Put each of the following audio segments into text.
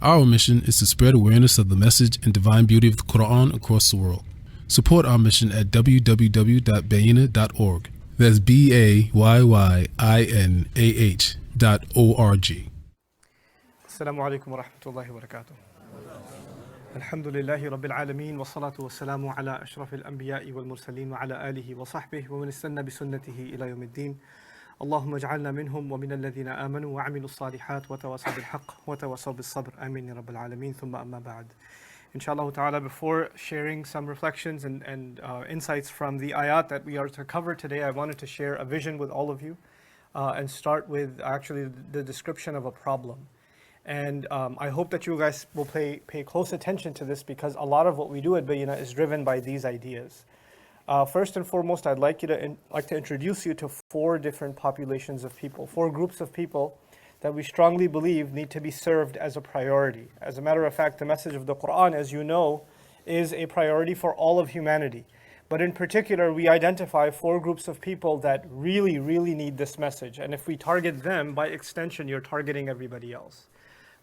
Our mission is to spread awareness of the message and divine beauty of the Qur'an across the world. Support our mission at www.bayinah.org. That's BAYYINAH.org. Assalamu alaikum wa rahmatullahi wa barakatuh. Alhamdulillahi rabbil alameen wa salatu wa salamu ala ashrafil anbiya'i wal mursaleen wa ala alihi wa sahbihi wa man istanna bi sunnatihi ila yawmiddin. Allahumma ij'alna minhum wa min alladhina amanu wa 'amilu s-salihat wa tawasaw bil haqq wa tawasaw bis sabr. Ameen ya rabbil alameen. Thumma amma ba'd. Inshallah ta'ala, before sharing some reflections and insights from the ayat that we are to cover today, I wanted to share a vision with all of you and start with actually the description of a problem. And I hope that you guys will pay close attention to this, because a lot of what we do at Bayinah is driven by these ideas. First and foremost, I'd like to introduce you to four different populations of people, four groups of people that we strongly believe need to be served as a priority. As a matter of fact, the message of the Qur'an, as you know, is a priority for all of humanity. But in particular, we identify four groups of people that really, really need this message. And if we target them, by extension, you're targeting everybody else.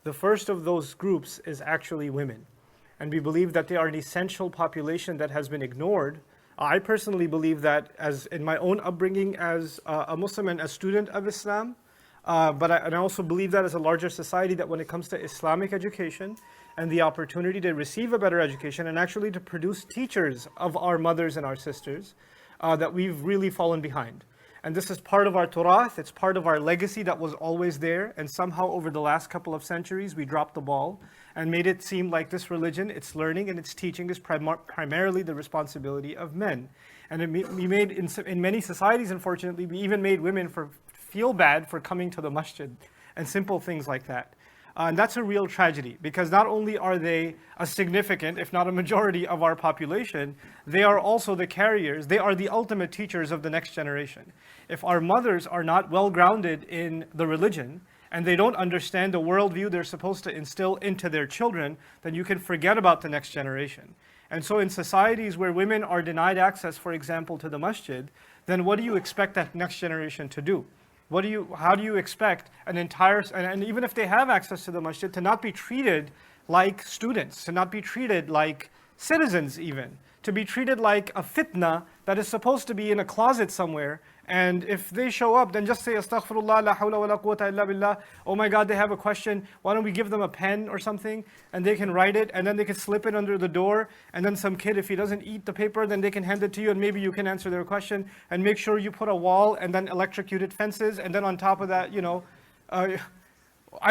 The first of those groups is actually women. And we believe that they are an essential population that has been ignored. I personally believe that, as in my own upbringing as a Muslim and a student of Islam, but I also believe that as a larger society, that when it comes to Islamic education and the opportunity to receive a better education and actually to produce teachers of our mothers and our sisters, that we've really fallen behind. And this is part of our turath, it's part of our legacy that was always there, and somehow over the last couple of centuries we dropped the ball and made it seem like this religion, its learning and its teaching is primarily the responsibility of men. And we made, in many societies unfortunately, we even made women feel bad for coming to the masjid and simple things like that. And that's a real tragedy, because not only are they a significant, if not a majority of our population, they are also the carriers, they are the ultimate teachers of the next generation. If our mothers are not well grounded in the religion, and they don't understand the worldview they're supposed to instill into their children, then you can forget about the next generation. And so in societies where women are denied access, for example, to the masjid, then what do you expect that next generation to do? How do you expect an entire, and even if they have access to the masjid, to not be treated like students, to not be treated like citizens even, to be treated like a fitna that is supposed to be in a closet somewhere, and if they show up, then just say, astaghfirullah, la hawla wa la quwwata illa billah, oh my God, they have a question, why don't we give them a pen or something, and they can write it, and then they can slip it under the door, and then some kid, if he doesn't eat the paper, then they can hand it to you, and maybe you can answer their question, and make sure you put a wall, and then electrocuted fences, and then on top of that, I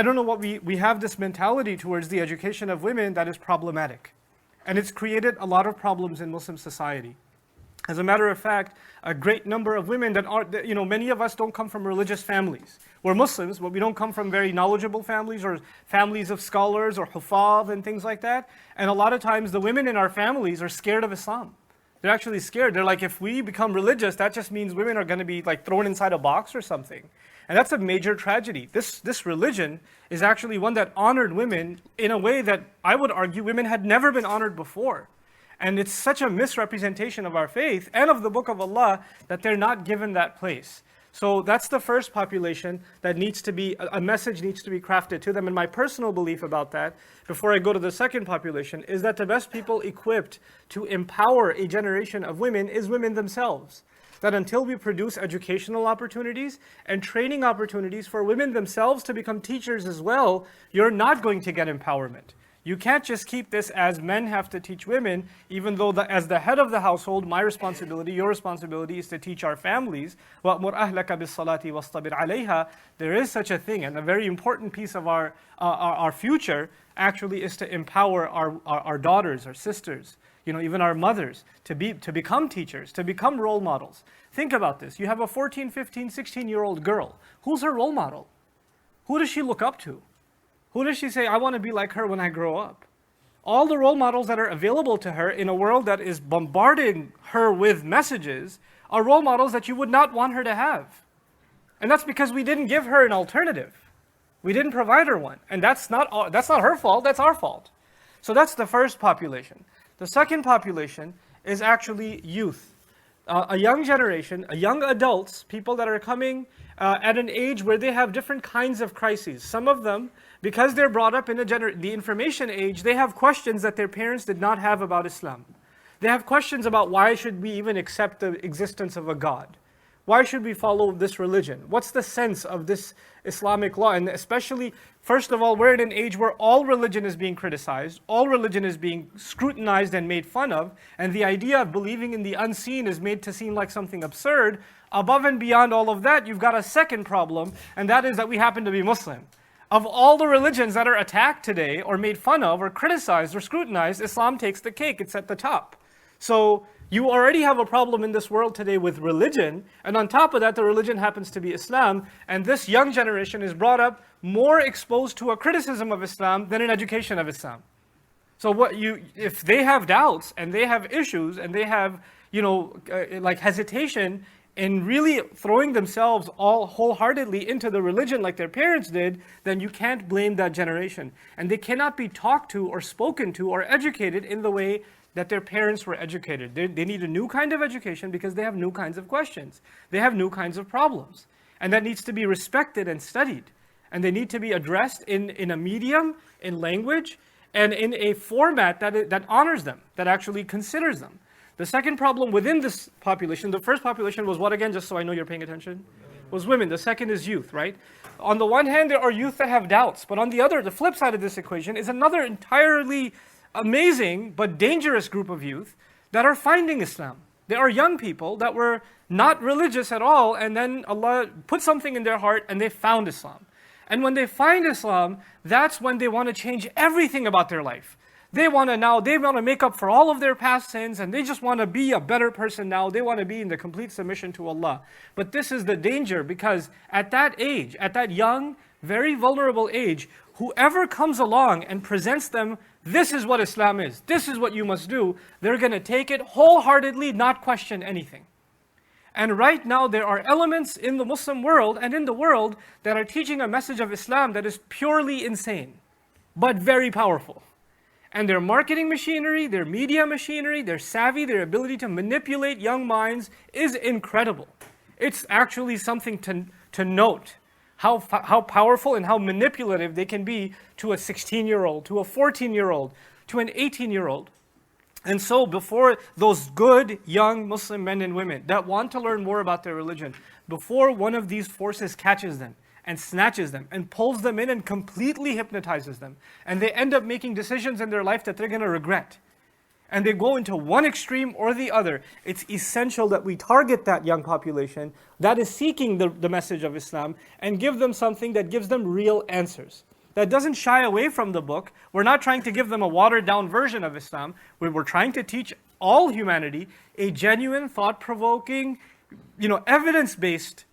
don't know what we have this mentality towards the education of women that is problematic. And it's created a lot of problems in Muslim society. As a matter of fact, a great number of women many of us don't come from religious families. We're Muslims, but we don't come from very knowledgeable families or families of scholars or hufaz and things like that. And a lot of times the women in our families are scared of Islam. They're actually scared. They're like, if we become religious, that just means women are going to be like thrown inside a box or something. And that's a major tragedy. This religion is actually one that honored women in a way that I would argue women had never been honored before. And it's such a misrepresentation of our faith and of the Book of Allah that they're not given that place. So that's the first population that a message needs to be crafted to them. And my personal belief about that, before I go to the second population, is that the best people equipped to empower a generation of women is women themselves. That until we produce educational opportunities and training opportunities for women themselves to become teachers as well, you're not going to get empowerment. You can't just keep this as men have to teach women, even though as the head of the household, my responsibility, your responsibility is to teach our families. وَأْمُرْ أَهْلَكَ بِالصَّلَاةِ وَاصْطَبِرْ عَلَيْهَا. There is such a thing, and a very important piece of our future actually is to empower our daughters, our sisters, even our mothers, to become teachers, to become role models. Think about this. You have a 14, 15, 16-year-old girl. Who's her role model? Who does she look up to? Who does she say, I want to be like her when I grow up? All the role models that are available to her in a world that is bombarding her with messages are role models that you would not want her to have. And that's because we didn't give her an alternative. We didn't provide her one. And that's not her fault, that's our fault. So that's the first population. The second population is actually youth. A young generation, young adults, people that are coming at an age where they have different kinds of crises. Some of them Because they're brought up in the information age, they have questions that their parents did not have about Islam. They have questions about why should we even accept the existence of a God? Why should we follow this religion? What's the sense of this Islamic law? And especially, first of all, we're in an age where all religion is being criticized, all religion is being scrutinized and made fun of, and the idea of believing in the unseen is made to seem like something absurd. Above and beyond all of that, you've got a second problem, and that is that we happen to be Muslim. Of all the religions that are attacked today, or made fun of, or criticized, or scrutinized, Islam takes the cake, it's at the top. So you already have a problem in this world today with religion, and on top of that, the religion happens to be Islam, and this young generation is brought up more exposed to a criticism of Islam than an education of Islam. So if they have doubts, and they have issues, and they have, like hesitation in really throwing themselves all wholeheartedly into the religion like their parents did, then you can't blame that generation. And they cannot be talked to, or spoken to, or educated in the way that their parents were educated. They need a new kind of education because they have new kinds of questions. They have new kinds of problems. And that needs to be respected and studied. And they need to be addressed in a medium, in language, and in a format that honors them, that actually considers them. The second problem within this population, the first population was what again, just so I know you're paying attention? Was women. The second is youth, right? On the one hand, there are youth that have doubts, but on the other, the flip side of this equation is another entirely amazing but dangerous group of youth that are finding Islam. There are young people that were not religious at all, and then Allah put something in their heart and they found Islam. And when they find Islam, that's when they want to change everything about their life. They want to make up for all of their past sins, and they just want to be a better person now. They want to be in the complete submission to Allah. But this is the danger, because at that age, at that young, very vulnerable age, whoever comes along and presents them, this is what Islam is, this is what you must do, they're going to take it wholeheartedly, not question anything. And right now there are elements in the Muslim world and in the world that are teaching a message of Islam that is purely insane, but very powerful. And their marketing machinery, their media machinery, their savvy, their ability to manipulate young minds is incredible. It's actually something to note. How powerful and how manipulative they can be to a 16-year-old, to a 14-year-old, to an 18-year-old. And so before those good young Muslim men and women that want to learn more about their religion, before one of these forces catches them and snatches them and pulls them in and completely hypnotizes them, and they end up making decisions in their life that they're going to regret, and they go into one extreme or the other, it's essential that we target that young population that is seeking the message of Islam and give them something that gives them real answers. That doesn't shy away from the book. We're not trying to give them a watered down version of Islam. We're trying to teach all humanity a genuine, thought-provoking, evidence-based,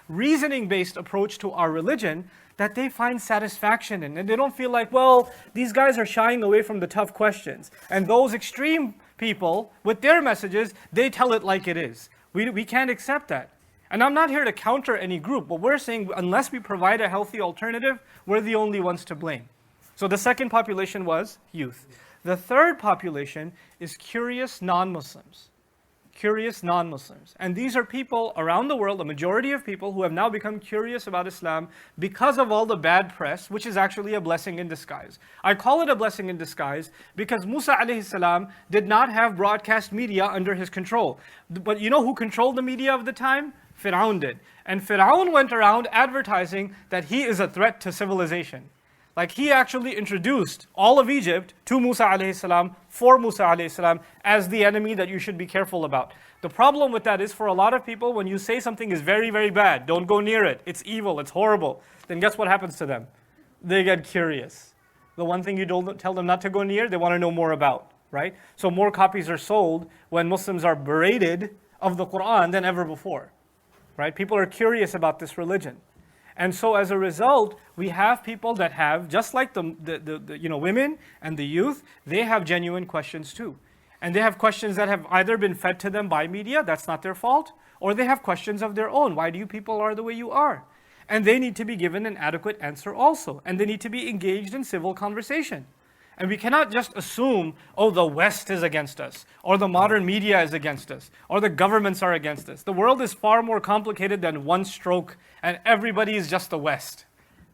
reasoning-based approach to our religion that they find satisfaction in. And they don't feel like, well, these guys are shying away from the tough questions. And those extreme people, with their messages, they tell it like it is. We can't accept that. And I'm not here to counter any group, but we're saying unless we provide a healthy alternative, we're the only ones to blame. So the second population was youth. The third population is curious non-Muslims. Curious non-Muslims. And these are people around the world, a majority of people who have now become curious about Islam because of all the bad press, which is actually a blessing in disguise. I call it a blessing in disguise because Musa alayhi salam did not have broadcast media under his control. But you know who controlled the media of the time? Fir'aun did. And Fir'aun went around advertising that he is a threat to civilization. Like he actually introduced all of Egypt to Musa alayhi salam, for Musa alayhi salam, as the enemy that you should be careful about. The problem with that is for a lot of people, when you say something is very, very bad, don't go near it, it's evil, it's horrible, then guess what happens to them? They get curious. The one thing you don't tell them not to go near, they want to know more about, right? So more copies are sold when Muslims are berated of the Qur'an than ever before, right? People are curious about this religion. And so as a result, we have people that have, just like the women and the youth, they have genuine questions too. And they have questions that have either been fed to them by media, that's not their fault, or they have questions of their own. Why do you people are the way you are? And they need to be given an adequate answer also. And they need to be engaged in civil conversation. And we cannot just assume, oh, the West is against us, or the modern media is against us, or the governments are against us. The world is far more complicated than one stroke, and everybody is just the West.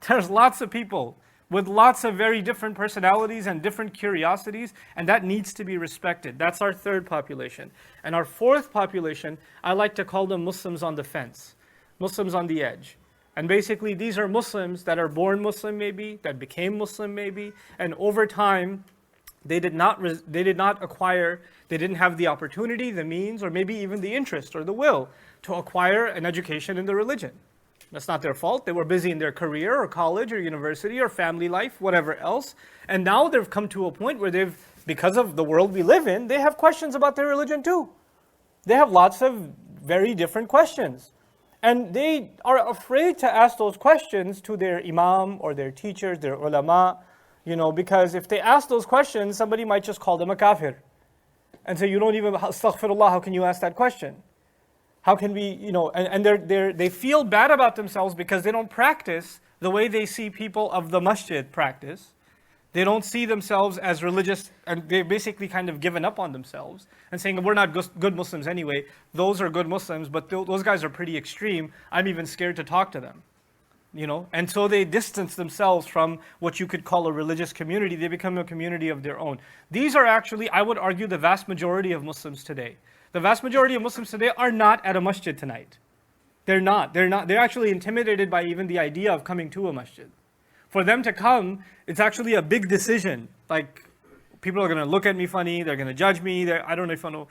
There's lots of people with lots of very different personalities and different curiosities, and that needs to be respected. That's our third population. And our fourth population, I like to call them Muslims on the fence, Muslims on the edge. And basically, these are Muslims that are born Muslim maybe, that became Muslim maybe, and over time, they did not acquire, they didn't have the opportunity, the means, or maybe even the interest or the will to acquire an education in the religion. That's not their fault. They were busy in their career or college or university or family life, whatever else. And now they've come to a point where they've, because of the world we live in, they have questions about their religion too. They have lots of very different questions. And they are afraid to ask those questions to their imam or their teachers, their ulama, because if they ask those questions, somebody might just call them a kafir. And say, you don't even, astaghfirullah, how can you ask that question? How can we, and they feel bad about themselves because they don't practice the way they see people of the masjid practice. They don't see themselves as religious, and they've basically kind of given up on themselves and saying, we're not good Muslims anyway. Those are good Muslims, but those guys are pretty extreme. I'm even scared to talk to them. And so they distance themselves from what you could call a religious community. They become a community of their own. These are actually, I would argue, the vast majority of Muslims today. The vast majority of Muslims today are not at a masjid tonight. They're not. They're actually intimidated by even the idea of coming to a masjid. For them to come, it's actually a big decision. Like, people are going to look at me funny. They're going to judge me. I don't even know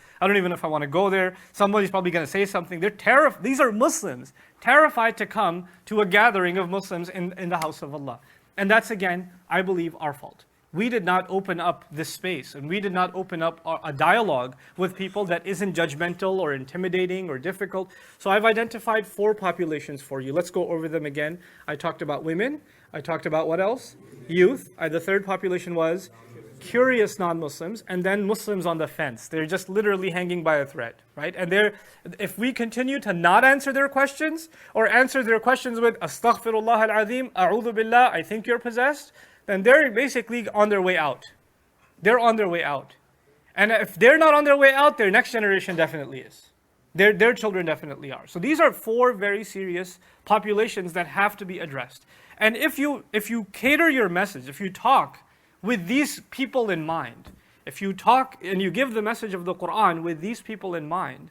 if I want to go there. Somebody's probably going to say something. They're terrified. These are Muslims, terrified to come to a gathering of Muslims in the house of Allah. And that's, again, I believe, our fault. We did not open up this space, and we did not open up a dialogue with people that isn't judgmental or intimidating or difficult. So I've identified 4 populations for you. Let's go over them again. I talked about women. I talked about what else? Youth. The third population was curious non-Muslims, and then Muslims on the fence. They're just literally hanging by a thread, right? And if we continue to not answer their questions, or answer their questions with astaghfirullah al-azim, a'udhu billah, I think you're possessed, then they're basically on their way out. They're on their way out. And if they're not on their way out, their next generation definitely is. Their children definitely are. So these are 4 very serious populations that have to be addressed. And if you cater your message, if you talk with these people in mind, if you talk and you give the message of the Qur'an with these people in mind,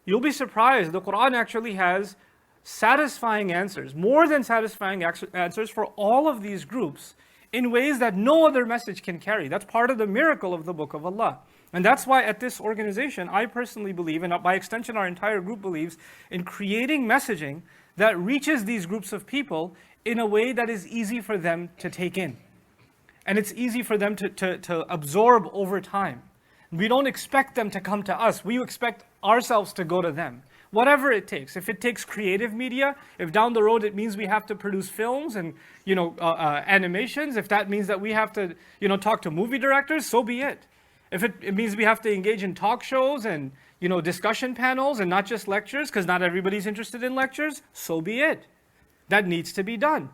you'll be surprised. The Qur'an actually has satisfying answers, more than satisfying answers for all of these groups in ways that no other message can carry. That's part of the miracle of the Book of Allah. And that's why at this organization, I personally believe, and by extension our entire group believes, in creating messaging that reaches these groups of people in a way that is easy for them to take in. And it's easy for them to absorb over time. We don't expect them to come to us. We expect ourselves to go to them. Whatever it takes. If it takes creative media, if down the road it means we have to produce films and animations, if that means that we have to talk to movie directors, so be it. If it means we have to engage in talk shows and discussion panels and not just lectures, because not everybody's interested in lectures, so be it. That needs to be done.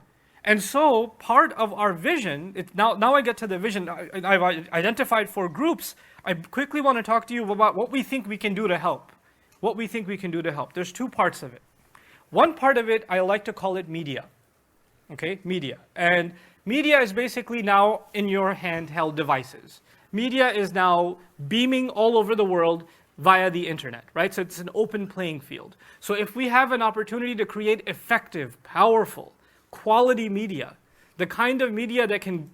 And so part of our vision, now I get to the vision. I've identified 4 groups. I quickly want to talk to you about what we think we can do to help. What we think we can do to help. There's 2 parts of it. One part of it, I like to call it media. Okay, media. And media is basically now in your handheld devices. Media is now beaming all over the world via the internet, right? So it's an open playing field. So if we have an opportunity to create effective, powerful, quality media, the kind of media that can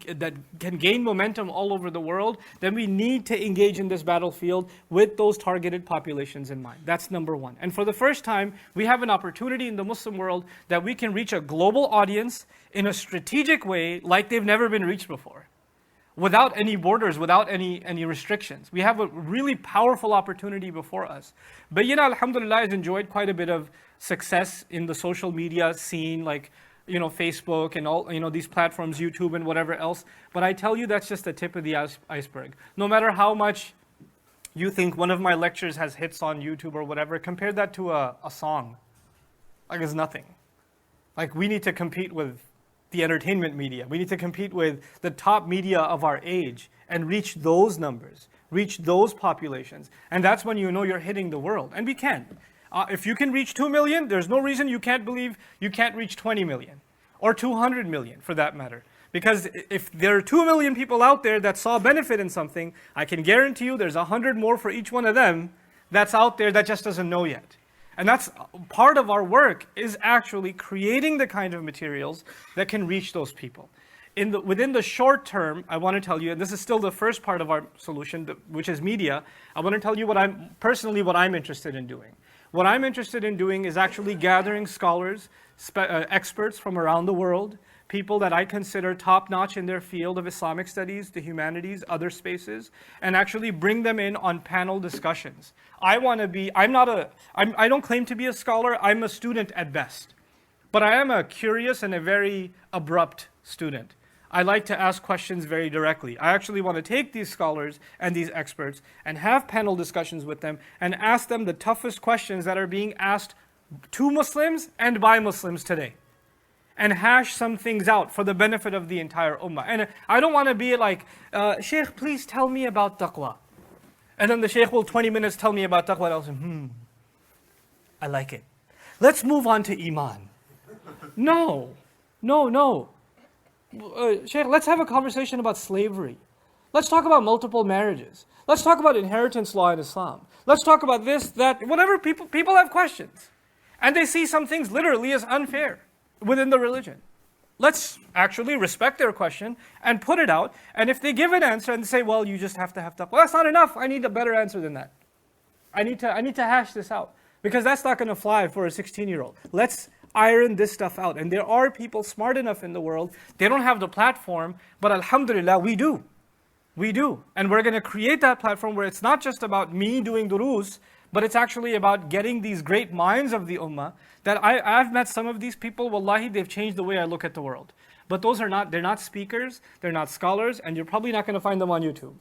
gain momentum all over the world, then we need to engage in this battlefield with those targeted populations in mind. That's number 1. And for the first time, we have an opportunity in the Muslim world that we can reach a global audience in a strategic way like they've never been reached before, without any borders, without any restrictions. We have a really powerful opportunity before us. Bayyina, alhamdulillah, has enjoyed quite a bit of success in the social media scene, like Facebook and all, these platforms, YouTube and whatever else. But I tell you, that's just the tip of the iceberg. No matter how much you think one of my lectures has hits on YouTube or whatever, compare that to a song. Like, it's nothing. Like, we need to compete with the entertainment media. We need to compete with the top media of our age and reach those numbers, reach those populations. And that's when you're hitting the world. And we can. If you can reach 2 million, there's no reason you can't believe you can't reach 20 million. or 200 million for that matter. Because if there are 2 million people out there that saw benefit in something, I can guarantee you there's 100 more for each one of them that's out there that just doesn't know yet. And that's part of our work, is actually creating the kind of materials that can reach those people. Within the short term, I want to tell you, and this is still the first part of our solution, which is media, I want to tell you what I'm interested in doing. What I'm interested in doing is actually gathering scholars, experts from around the world, people that I consider top-notch in their field of Islamic studies, the humanities, other spaces, and actually bring them in on panel discussions. I don't claim to be a scholar, I'm a student at best. But I am a curious and a very abrupt student. I like to ask questions very directly. I actually want to take these scholars and these experts and have panel discussions with them and ask them the toughest questions that are being asked to Muslims and by Muslims today. And hash some things out for the benefit of the entire ummah. And I don't want to be like, Shaykh, please tell me about taqwa. And then the Shaykh will 20 minutes tell me about taqwa, and I'll say, I like it. Let's move on to Iman. No. Shaykh, let's have a conversation about slavery. Let's talk about multiple marriages. Let's talk about inheritance law in Islam. Let's talk about this, that, whatever. People have questions. And they see some things literally as unfair within the religion. Let's actually respect their question and put it out. And if they give an answer and say, well, you just have to have taqwa, well, that's not enough. I need a better answer than that. I need to hash this out. Because that's not going to fly for a 16-year-old. Let's iron this stuff out. And there are people smart enough in the world. They don't have the platform, but alhamdulillah, we do. We do. And we're going to create that platform where it's not just about me doing durus, but it's actually about getting these great minds of the ummah. That I've met some of these people, wallahi, they've changed the way I look at the world. But they're not speakers, they're not scholars, and you're probably not going to find them on YouTube.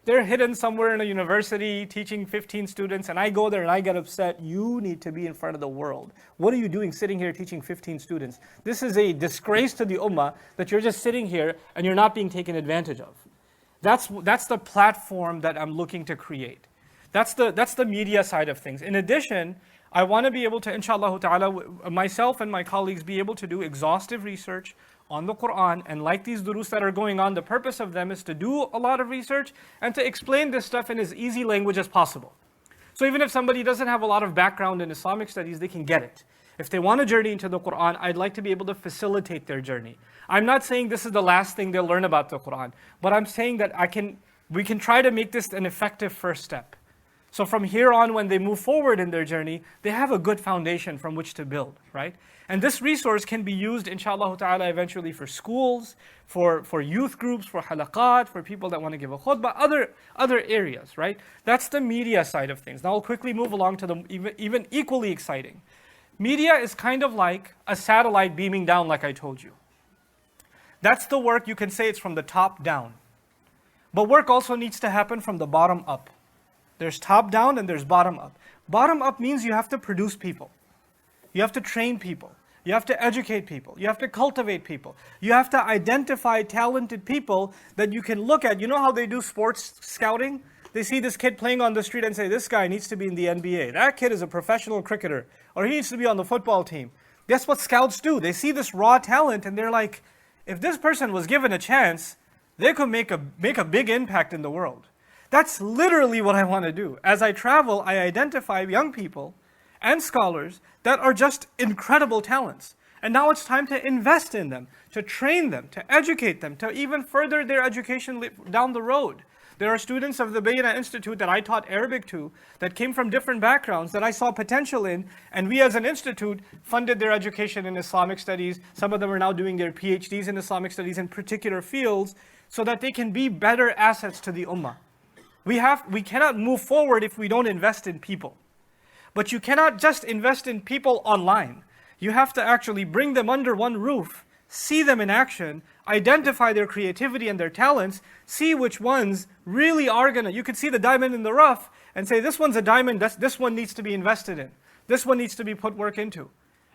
They're hidden somewhere in a university teaching 15 students, and I go there and I get upset. You need to be in front of the world. What are you doing sitting here teaching 15 students? This is a disgrace to the ummah that you're just sitting here and you're not being taken advantage of. That's the platform that I'm looking to create. That's the media side of things. In addition, I want to be able to, inshallah ta'ala, myself and my colleagues be able to do exhaustive research on the Qur'an, and like these durus that are going on, the purpose of them is to do a lot of research and to explain this stuff in as easy language as possible. So even if somebody doesn't have a lot of background in Islamic studies, they can get it. If they want a journey into the Qur'an, I'd like to be able to facilitate their journey. I'm not saying this is the last thing they'll learn about the Qur'an, but I'm saying that we can try to make this an effective first step. So from here on, when they move forward in their journey, they have a good foundation from which to build, right? And this resource can be used, inshallah ta'ala, eventually for schools, for youth groups, for halaqat, for people that want to give a khutbah, other areas, right? That's the media side of things. Now I'll quickly move along to the even equally exciting. Media is kind of like a satellite beaming down, like I told you. That's the work, you can say it's from the top down. But work also needs to happen from the bottom up. There's top down and there's bottom up. Bottom up means you have to produce people. You have to train people. You have to educate people. You have to cultivate people. You have to identify talented people that you can look at. You know how they do sports scouting? They see this kid playing on the street and say, this guy needs to be in the NBA. That kid is a professional cricketer. Or he needs to be on the football team. That's what scouts do. They see this raw talent and they're like, if this person was given a chance, they could make a big impact in the world. That's literally what I want to do. As I travel, I identify young people and scholars that are just incredible talents. And now it's time to invest in them, to train them, to educate them, to even further their education down the road. There are students of the Bayna Institute that I taught Arabic to that came from different backgrounds that I saw potential in, and we as an institute funded their education in Islamic studies. Some of them are now doing their PhDs in Islamic studies in particular fields so that they can be better assets to the ummah. We cannot move forward if we don't invest in people. But you cannot just invest in people online. You have to actually bring them under one roof, see them in action, identify their creativity and their talents, see which ones really are you could see the diamond in the rough and say, this one's a diamond, this one needs to be invested in. This one needs to be put work into.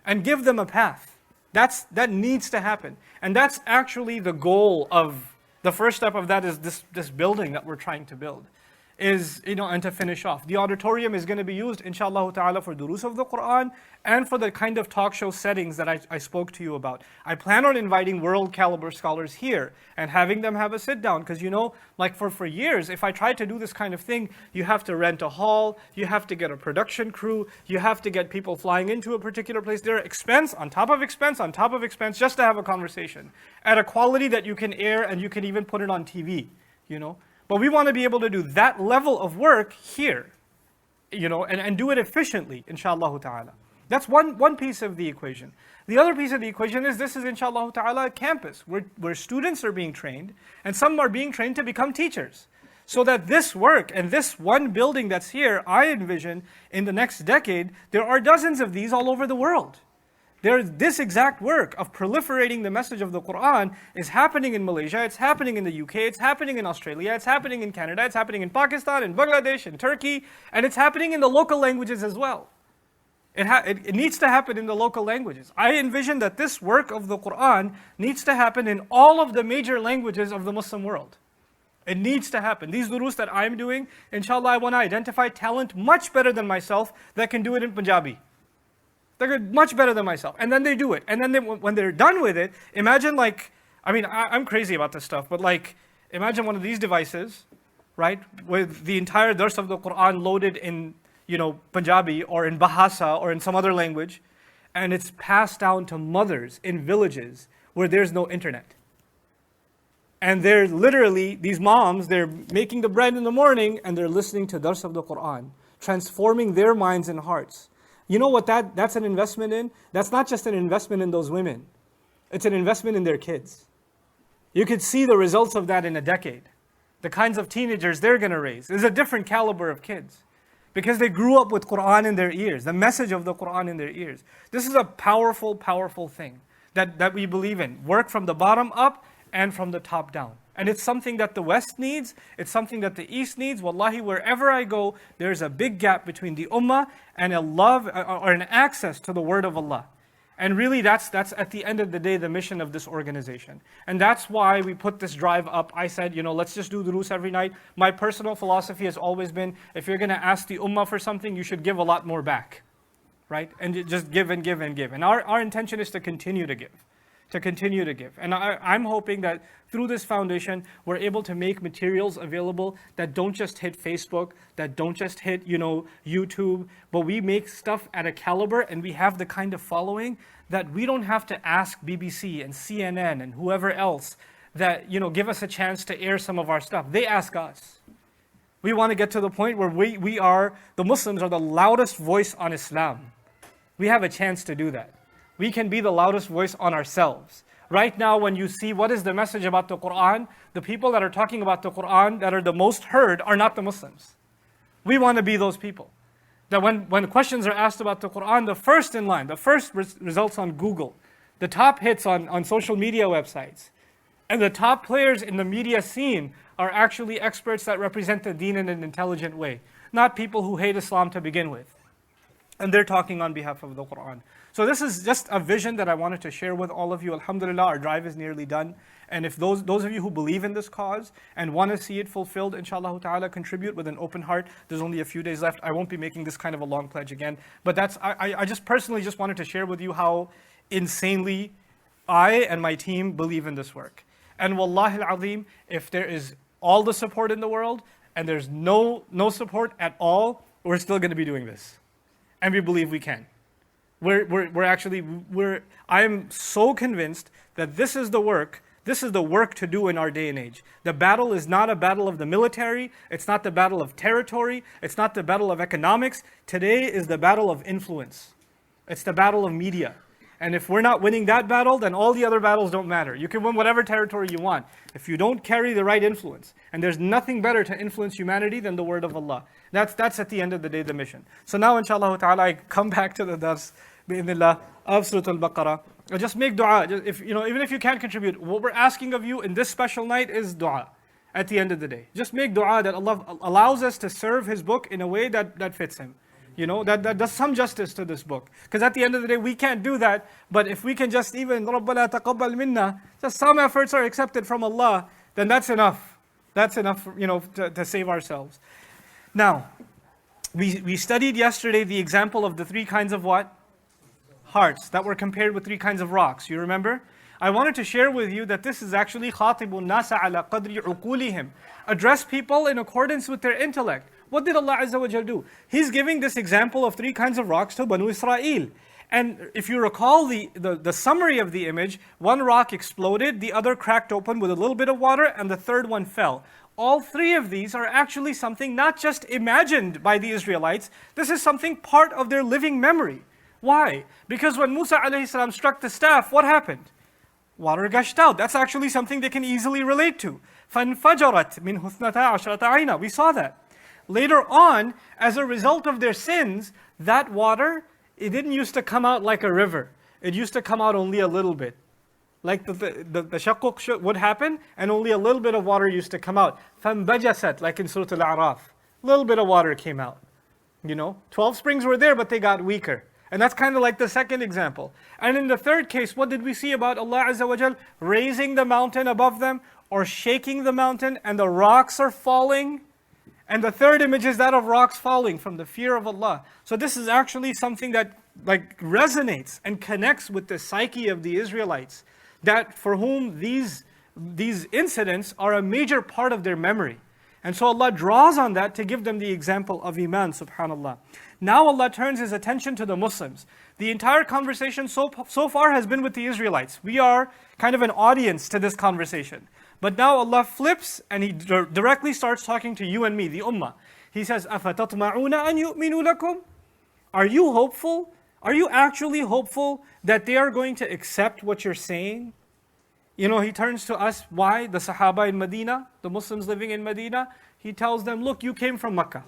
And give them a path. That needs to happen. And that's actually the goal of, the first step of that is this building that we're trying to build. is, and to finish off, the auditorium is going to be used, inshallah ta'ala, for durus of the Qur'an and for the kind of talk show settings that I spoke to you about. I plan on inviting world caliber scholars here and having them have a sit down, because like for years, if I tried to do this kind of thing, you have to rent a hall, you have to get a production crew, you have to get people flying into a particular place. There are expense on top of expense on top of expense just to have a conversation at a quality that you can air and you can even put it on TV, But we want to be able to do that level of work here, and do it efficiently, inshallah ta'ala. That's one piece of the equation. The other piece of the equation is this is, inshallah ta'ala, a campus where students are being trained, and some are being trained to become teachers. So that this work and this one building that's here, I envision in the next decade, there are dozens of these all over the world. This exact work of proliferating the message of the Qur'an is happening in Malaysia, it's happening in the UK, it's happening in Australia, it's happening in Canada, it's happening in Pakistan, in Bangladesh, in Turkey, and it's happening in the local languages as well. It needs to happen in the local languages. I envision that this work of the Qur'an needs to happen in all of the major languages of the Muslim world. It needs to happen. These durus that I'm doing, inshallah, I want to identify talent much better than myself that can do it in Punjabi. They're much better than myself. And then they do it. And then when they're done with it, imagine I'm crazy about this stuff, but imagine one of these devices, right, with the entire dars of the Qur'an loaded in, Punjabi or in Bahasa or in some other language, and it's passed down to mothers in villages where there's no internet. And they're literally, these moms, they're making the bread in the morning and they're listening to dars of the Qur'an, transforming their minds and hearts. You know what that's an investment in? That's not just an investment in those women. It's an investment in their kids. You could see the results of that in a decade. The kinds of teenagers they're going to raise. There's a different caliber of kids. Because they grew up with Qur'an in their ears, the message of the Qur'an in their ears. This is a powerful, powerful thing that we believe in. Work from the bottom up and from the top down. And it's something that the West needs, it's something that the East needs. Wallahi, wherever I go, there's a big gap between the ummah and a love or an access to the word of Allah. And really that's at the end of the day the mission of this organization. And that's why we put this drive up. I said, let's just do durus every night. My personal philosophy has always been, if you're going to ask the ummah for something, you should give a lot more back. Right? And just give and give and give. And our intention is to continue to give. And I'm hoping that through this foundation, we're able to make materials available that don't just hit Facebook, that don't just hit, YouTube, but we make stuff at a caliber and we have the kind of following that we don't have to ask BBC and CNN and whoever else that, give us a chance to air some of our stuff. They ask us. We want to get to the point where the Muslims are the loudest voice on Islam. We have a chance to do that. We can be the loudest voice on ourselves. Right now, when you see what is the message about the Qur'an, the people that are talking about the Qur'an that are the most heard are not the Muslims. We want to be those people. That when questions are asked about the Qur'an, the first in line, the first results on Google, the top hits on social media websites, and the top players in the media scene are actually experts that represent the deen in an intelligent way, not people who hate Islam to begin with. And they're talking on behalf of the Qur'an. So this is just a vision that I wanted to share with all of you. Alhamdulillah, our drive is nearly done. And if those of you who believe in this cause and want to see it fulfilled, inshallah ta'ala, contribute with an open heart. There's only a few days left. I won't be making this kind of a long pledge again. But I just personally wanted to share with you how insanely I and my team believe in this work. And wallahi al-azim, if there is all the support in the world and there's no support at all, we're still going to be doing this. And we believe we can. I am so convinced that this is the work to do in our day and age. The battle is not a battle of the military, it's not the battle of territory, it's not the battle of economics. Today is the battle of influence. It's the battle of media. And if we're not winning that battle, then all the other battles don't matter. You can win whatever territory you want. If you don't carry the right influence, and there's nothing better to influence humanity than the word of Allah. That's at the end of the day the mission. So now inshallah ta'ala, I come back to the dars bi'idhnillah of Surah Al-Baqarah. Just make dua. Even if you can't contribute, what we're asking of you in this special night is dua at the end of the day. Just make dua that Allah allows us to serve His book in a way that fits Him. That does some justice to this book. Because at the end of the day, we can't do that. But if we can just even, رَبَّنَا تَقَبَّلْ مِنَّا, just some efforts are accepted from Allah, then that's enough. That's enough, to save ourselves. Now, we studied yesterday the example of the three kinds of what? Hearts that were compared with three kinds of rocks. You remember? I wanted to share with you that this is actually خَاطِبُ النَّاسَ عَلَى قَدْرِ عُقُولِهِم. Address people in accordance with their intellect. What did Allah Azza wa Jal do? He's giving this example of three kinds of rocks to Banu Israel. And if you recall the summary of the image, one rock exploded, the other cracked open with a little bit of water, and the third one fell. All three of these are actually something not just imagined by the Israelites, this is something part of their living memory. Why? Because when Musa alayhi salam struck the staff, what happened? Water gushed out. That's actually something they can easily relate to. فَانْفَجَرَتْ مِنْ هُثْنَتَا عَشْرَةَ عَيْنًا. We saw that. Later on, as a result of their sins, that water, it didn't used to come out like a river. It used to come out only a little bit. Like the shaqquk would happen, and only a little bit of water used to come out. فَانْبَجَسَتْ, like in Surah Al-A'raf. Little bit of water came out. 12 springs were there, but they got weaker. And that's kind of like the second example. And in the third case, what did we see about Allah Azza wa Jal? Raising the mountain above them, or shaking the mountain, and the rocks are falling. And the third image is that of rocks falling from the fear of Allah. So this is actually something that resonates and connects with the psyche of the Israelites, that for whom these incidents are a major part of their memory. And so Allah draws on that to give them the example of Iman, subhanAllah. Now Allah turns His attention to the Muslims. The entire conversation so far has been with the Israelites. We are kind of an audience to this conversation. But now Allah flips and He directly starts talking to you and me, the Ummah. He says, أَفَتَطْمَعُونَ أَن يُؤْمِنُوا لَكُمْ? Are you hopeful? Are you actually hopeful that they are going to accept what you're saying? He turns to us, why? The Sahaba in Medina, the Muslims living in Medina. He tells them, look, you came from Makkah.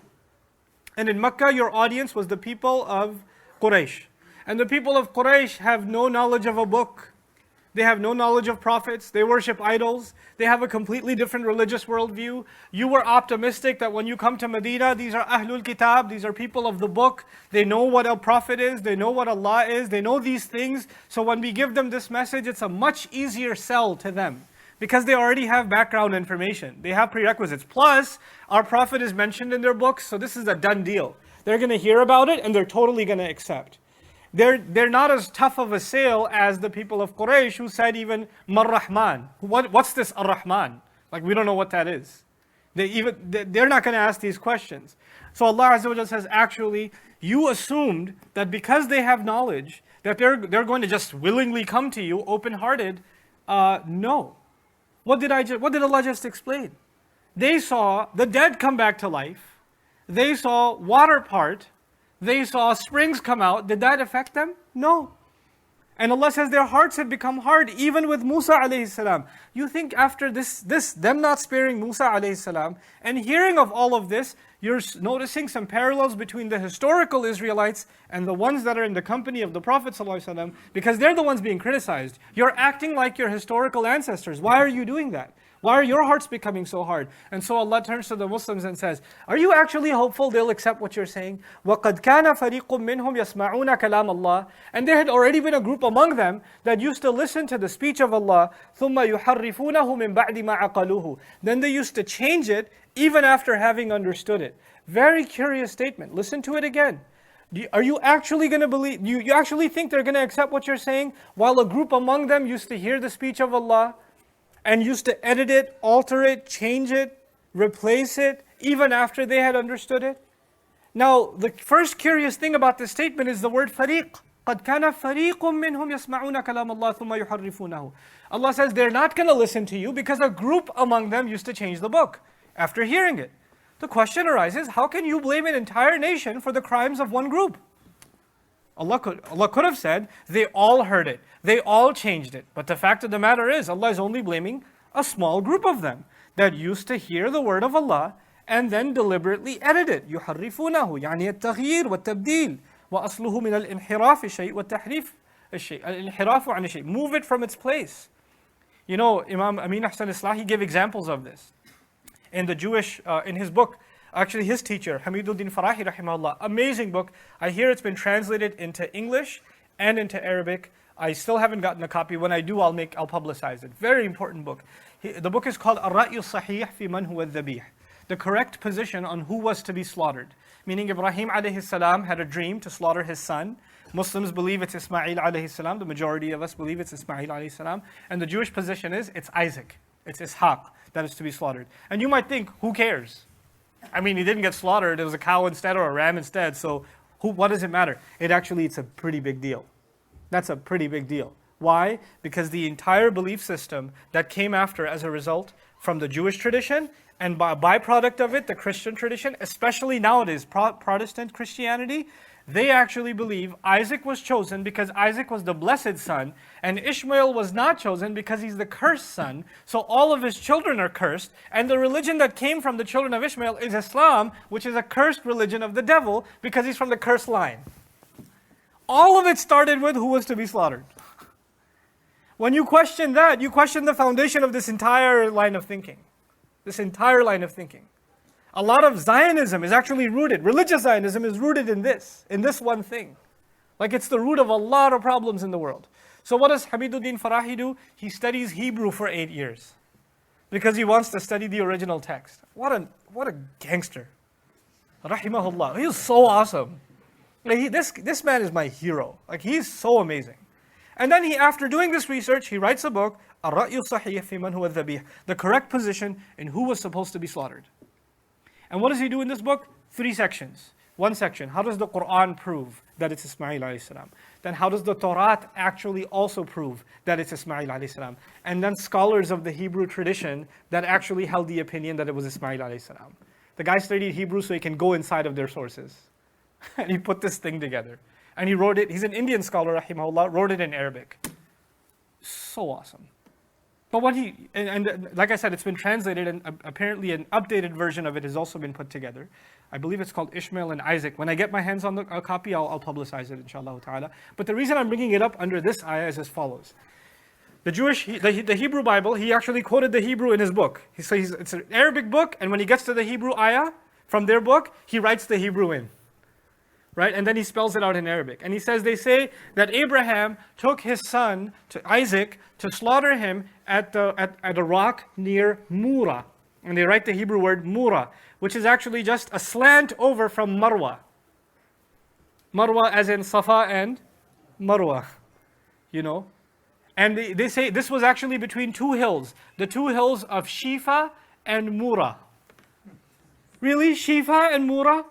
And in Makkah, your audience was the people of Quraysh. And the people of Quraysh have no knowledge of a book. They have no knowledge of prophets. They worship idols. They have a completely different religious worldview. You were optimistic that when you come to Medina, these are Ahlul Kitab, these are people of the book. They know what a prophet is. They know what Allah is. They know these things. So when we give them this message, it's a much easier sell to them. Because they already have background information. They have prerequisites. Plus, our prophet is mentioned in their books, so this is a done deal. They're going to hear about it and they're totally going to accept. They're not as tough of a sale as the people of Quraysh who said even, Mar-Rahman. What's this Ar-Rahman? We don't know what that is. They're not going to ask these questions. So Allah Azza wa Jalla says, actually, you assumed that because they have knowledge, that they're going to just willingly come to you, open-hearted. No. What did Allah just explain? They saw the dead come back to life. They saw water part. They saw springs come out. Did that affect them? No. And Allah says their hearts had become hard, even with Musa alayhi salam. You think after this, them not sparing Musa alayhi salam, and hearing of all of this, you're noticing some parallels between the historical Israelites and the ones that are in the company of the Prophet ﷺ, because they're the ones being criticized. You're acting like your historical ancestors. Why are you doing that? Why are your hearts becoming so hard? And so Allah turns to the Muslims and says, are you actually hopeful they'll accept what you're saying? وَقَدْ كَانَ فَرِيقٌ مِّنْهُمْ يَسْمَعُونَ كَلَامَ اللَّهِ. And there had already been a group among them that used to listen to the speech of Allah. ثُمَّ يُحَرِّفُونَهُ مِن بَعْدِ مَا عَقَلُوهُ. Then they used to change it even after having understood it. Very curious statement. Listen to it again. Are you actually going to believe, you actually think they're going to accept what you're saying? While a group among them used to hear the speech of Allah, and used to edit it, alter it, change it, replace it, even after they had understood it? Now, the first curious thing about this statement is the word fariq. قَدْ كَانَ فَرِيقٌ مِّنْهُمْ يَسْمَعُونَ كَلَامَ اللَّهِ ثُمَّ يُحَرِّفُونَهُ. Allah says they're not going to listen to you because a group among them used to change the book after hearing it. The question arises, how can you blame an entire nation for the crimes of one group? Allah could have said, they all heard it, they all changed it. But the fact of the matter is, Allah is only blaming a small group of them that used to hear the word of Allah and then deliberately edit it. يُحَرِّفُونَهُ يعني التغيير والتبديل وأصله من الانحراف الشيء والتحريف الشيء الانحراف عن الشيء. Move it from its place. Imam Amin Ahsan Islah, he gave examples of this. In the Jewish, in his book, actually his teacher, Hamiduddin Farahi rahimahullah, amazing book. I hear it's been translated into English and into Arabic. I still haven't gotten a copy. When I do, I'll publicize it. Very important book. The book is called Ar-Ra'yu Sahih fi Man huwa Dhabih. the correct position on who was to be slaughtered. Meaning Ibrahim alayhi salam had a dream to slaughter his son. Muslims believe it's Ismail alayhi salam. The majority of us believe it's Ismail alayhi salam. And the Jewish position is it's Isaac, it's Ishaq that is to be slaughtered. And you might think, who cares? I mean, he didn't get slaughtered. It was a cow instead or a ram instead. So what does it matter? It's a pretty big deal. That's a pretty big deal. Why? Because the entire belief system that came after as a result from the Jewish tradition and by byproduct of it, the Christian tradition, especially nowadays, Protestant Christianity, they actually believe Isaac was chosen because Isaac was the blessed son, and Ishmael was not chosen because he's the cursed son. So all of his children are cursed, and the religion that came from the children of Ishmael is Islam, which is a cursed religion of the devil because he's from the cursed line. All of it started with who was to be slaughtered. When you question that, you question the foundation of this entire line of thinking. This entire line of thinking. A lot of Zionism is actually rooted, religious Zionism is rooted in this one thing. Like it's the root of a lot of problems in the world. So what does Hamiduddin Farahi do? He studies Hebrew for 8 years. Because he wants to study the original text. What a gangster. Rahimahullah. He was so awesome. Like this man is my hero. Like he's so amazing. And then after doing this research, he writes a book, Ar-Ra'yu Sahih fi man huwa dhabih, the correct position in who was supposed to be slaughtered. And what does he do in this book? 3 sections. One section, how does the Qur'an prove that it's Ismail alayhi salam? Then how does the Torah actually also prove that it's Ismail alayhi salam? And then scholars of the Hebrew tradition that actually held the opinion that it was Ismail alayhi salam. The guy studied Hebrew so he can go inside of their sources. And he put this thing together. And he wrote it, he's an Indian scholar, rahimahullah, wrote it in Arabic. So awesome. But what and like I said, it's been translated, and apparently an updated version of it has also been put together. I believe it's called Ishmael and Isaac. When I get my hands on a copy, I'll publicize it, inshallah ta'ala. But the reason I'm bringing it up under this ayah is as follows. The Hebrew Bible, he actually quoted the Hebrew in his book. It's an Arabic book, and when he gets to the Hebrew ayah from their book, he writes the Hebrew in. Right? And then he spells it out in Arabic. And he says, they say that Abraham took his son, to Isaac, to slaughter him at a rock near Mura. And they write the Hebrew word Mura, which is actually just a slant over from Marwa. Marwa as in Safa and Marwa. You know? And they say this was actually between 2 hills. The 2 hills of Shifa and Mura. Really? Shifa and Mura?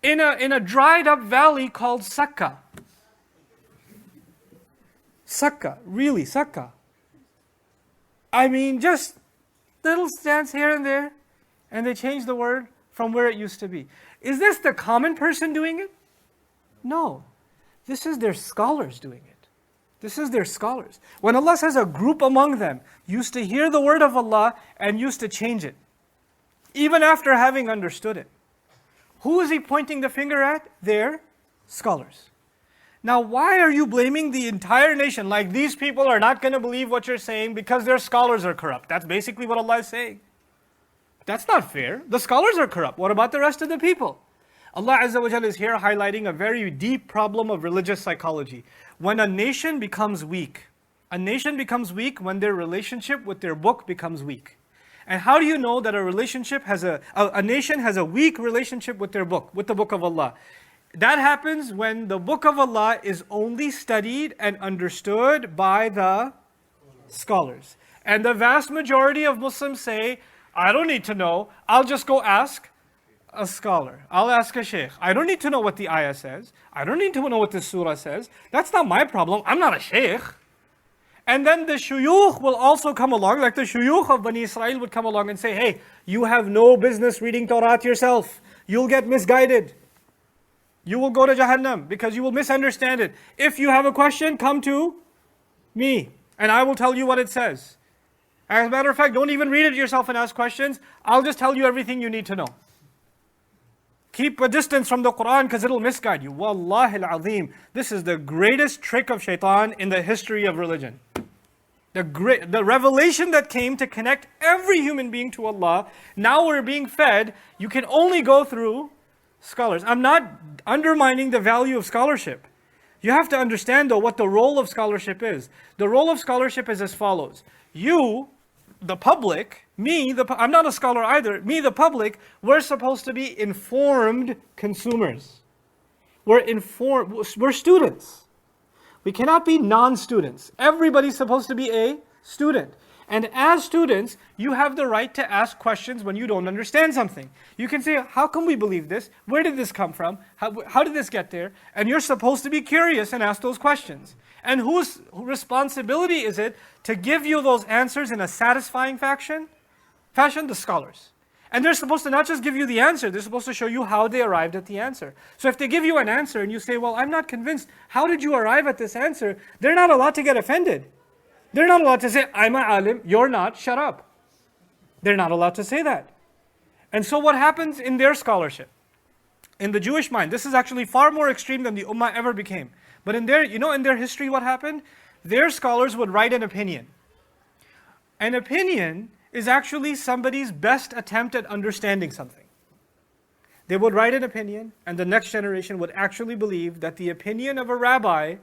In a dried up valley called Sakka. Sakka, really, Sakka. I mean, just little stands here and there, and they change the word from where it used to be. Is this the common person doing it? No. This is their scholars doing it. This is their scholars. When Allah says a group among them used to hear the word of Allah and used to change it, even after having understood it. Who is he pointing the finger at? Their scholars. Now, why are you blaming the entire nation? Like these people are not going to believe what you're saying because their scholars are corrupt. That's basically what Allah is saying. That's not fair. The scholars are corrupt. What about the rest of the people? Allah Azza wa Jalla is here highlighting a very deep problem of religious psychology. When a nation becomes weak when their relationship with their book becomes weak. And how do you know that a nation has a weak relationship with their book, with the book of Allah? That happens when the book of Allah is only studied and understood by the scholars. And the vast majority of Muslims say, I don't need to know, I'll just go ask a scholar. I'll ask a sheikh. I don't need to know what the ayah says. I don't need to know what the surah says. That's not my problem. I'm not a sheikh. And then the shuyukh will also come along, like the shuyukh of Bani Israel would come along and say, hey, you have no business reading Torah yourself. You'll get misguided. You will go to Jahannam because you will misunderstand it. If you have a question, come to me and I will tell you what it says. As a matter of fact, don't even read it yourself and ask questions. I'll just tell you everything you need to know. Keep a distance from the Qur'an because it'll misguide you. Wallahi al-azim. This is the greatest trick of shaitan in the history of religion. The revelation that came to connect every human being to Allah, now we're being fed, you can only go through scholars. I'm not undermining the value of scholarship. You have to understand though what the role of scholarship is. The role of scholarship is as follows. You the public, I'm not a scholar either, the public, we're supposed to be informed consumers. We're students. We cannot be non-students. Everybody's supposed to be a student. And as students, you have the right to ask questions when you don't understand something. You can say, how can we believe this? Where did this come from? How did this get there? And you're supposed to be curious and ask those questions. And whose responsibility is it to give you those answers in a satisfying fashion? The scholars. And they're supposed to not just give you the answer, they're supposed to show you how they arrived at the answer. So if they give you an answer and you say, well, I'm not convinced, how did you arrive at this answer? They're not allowed to get offended. They're not allowed to say, I'm an alim, you're not, shut up. They're not allowed to say that. And so what happens in their scholarship? In the Jewish mind, this is actually far more extreme than the Ummah ever became. But in their history what happened? Their scholars would write an opinion. An opinion is actually somebody's best attempt at understanding something. They would write an opinion, and the next generation would actually believe that the opinion of a rabbi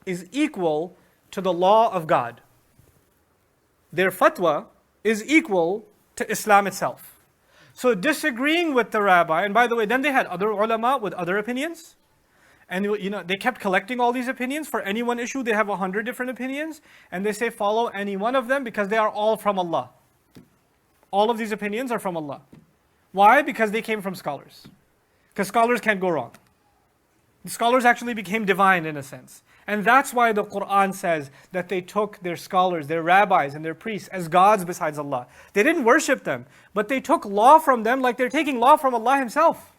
is equal to the law of God. Their fatwa is equal to Islam itself. So disagreeing with the rabbi, and by the way, then they had other ulama with other opinions, and they kept collecting all these opinions. For any one issue, they have 100 different opinions, and they say follow any one of them because they are all from Allah. All of these opinions are from Allah. Why? Because they came from scholars. Because scholars can't go wrong. The scholars actually became divine in a sense. And that's why the Qur'an says that they took their scholars, their rabbis and their priests as gods besides Allah. They didn't worship them, but they took law from them like they're taking law from Allah Himself.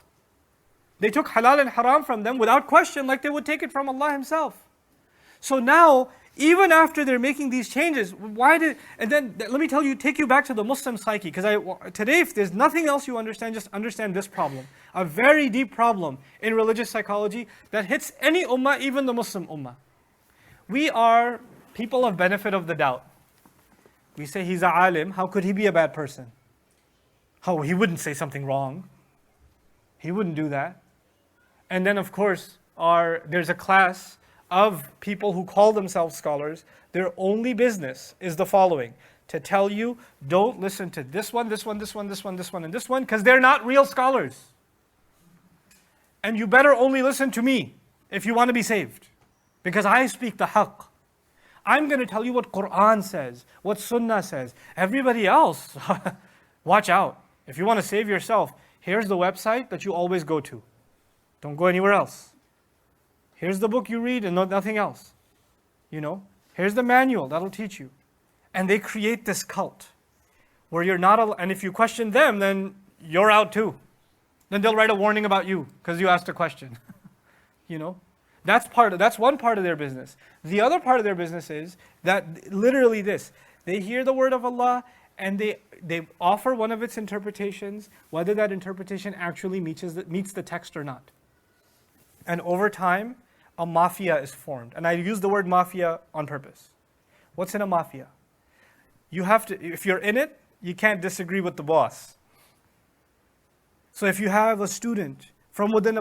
They took halal and haram from them without question like they would take it from Allah Himself. So now, even after they're making these changes, and then let me take you back to the Muslim psyche, because today if there's nothing else you understand, just understand this problem. A very deep problem in religious psychology that hits any ummah, even the Muslim ummah. We are people of benefit of the doubt. We say he's a alim, how could he be a bad person? Oh, he wouldn't say something wrong. He wouldn't do that. And then of course, there's a class of people who call themselves scholars. Their only business is the following: to tell you, don't listen to this one, this one, this one, this one, this one, and this one, because they're not real scholars. And you better only listen to me if you want to be saved, because I speak the haqq. I'm going to tell you what Qur'an says, what Sunnah says. Everybody else, watch out. If you want to save yourself, here's the website that you always go to. Don't go anywhere else. Here's the book you read and nothing else. Here's the manual that'll teach you. And they create this cult where you're not, and if you question them, then you're out too. Then they'll write a warning about you because you asked a question. That's one part of their business. The other part of their business is that literally this: they hear the word of Allah and they offer one of its interpretations, whether that interpretation actually meets the text or not. And over time, a mafia is formed. And I use the word mafia on purpose. What's in a mafia? If you're in it, you can't disagree with the boss. So if you have a student from within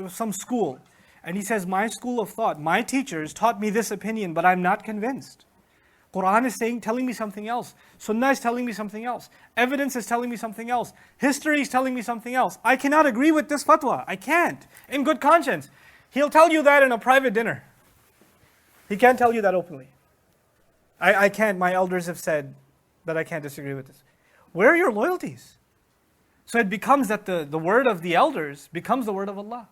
some school, and he says, my school of thought, my teachers taught me this opinion, but I'm not convinced. Qur'an is telling me something else. Sunnah is telling me something else. Evidence is telling me something else. History is telling me something else. I cannot agree with this fatwa. I can't. In good conscience. He'll tell you that in a private dinner. He can't tell you that openly. I can't. My elders have said that I can't disagree with this. Where are your loyalties? So it becomes that the word of the elders becomes the word of Allah.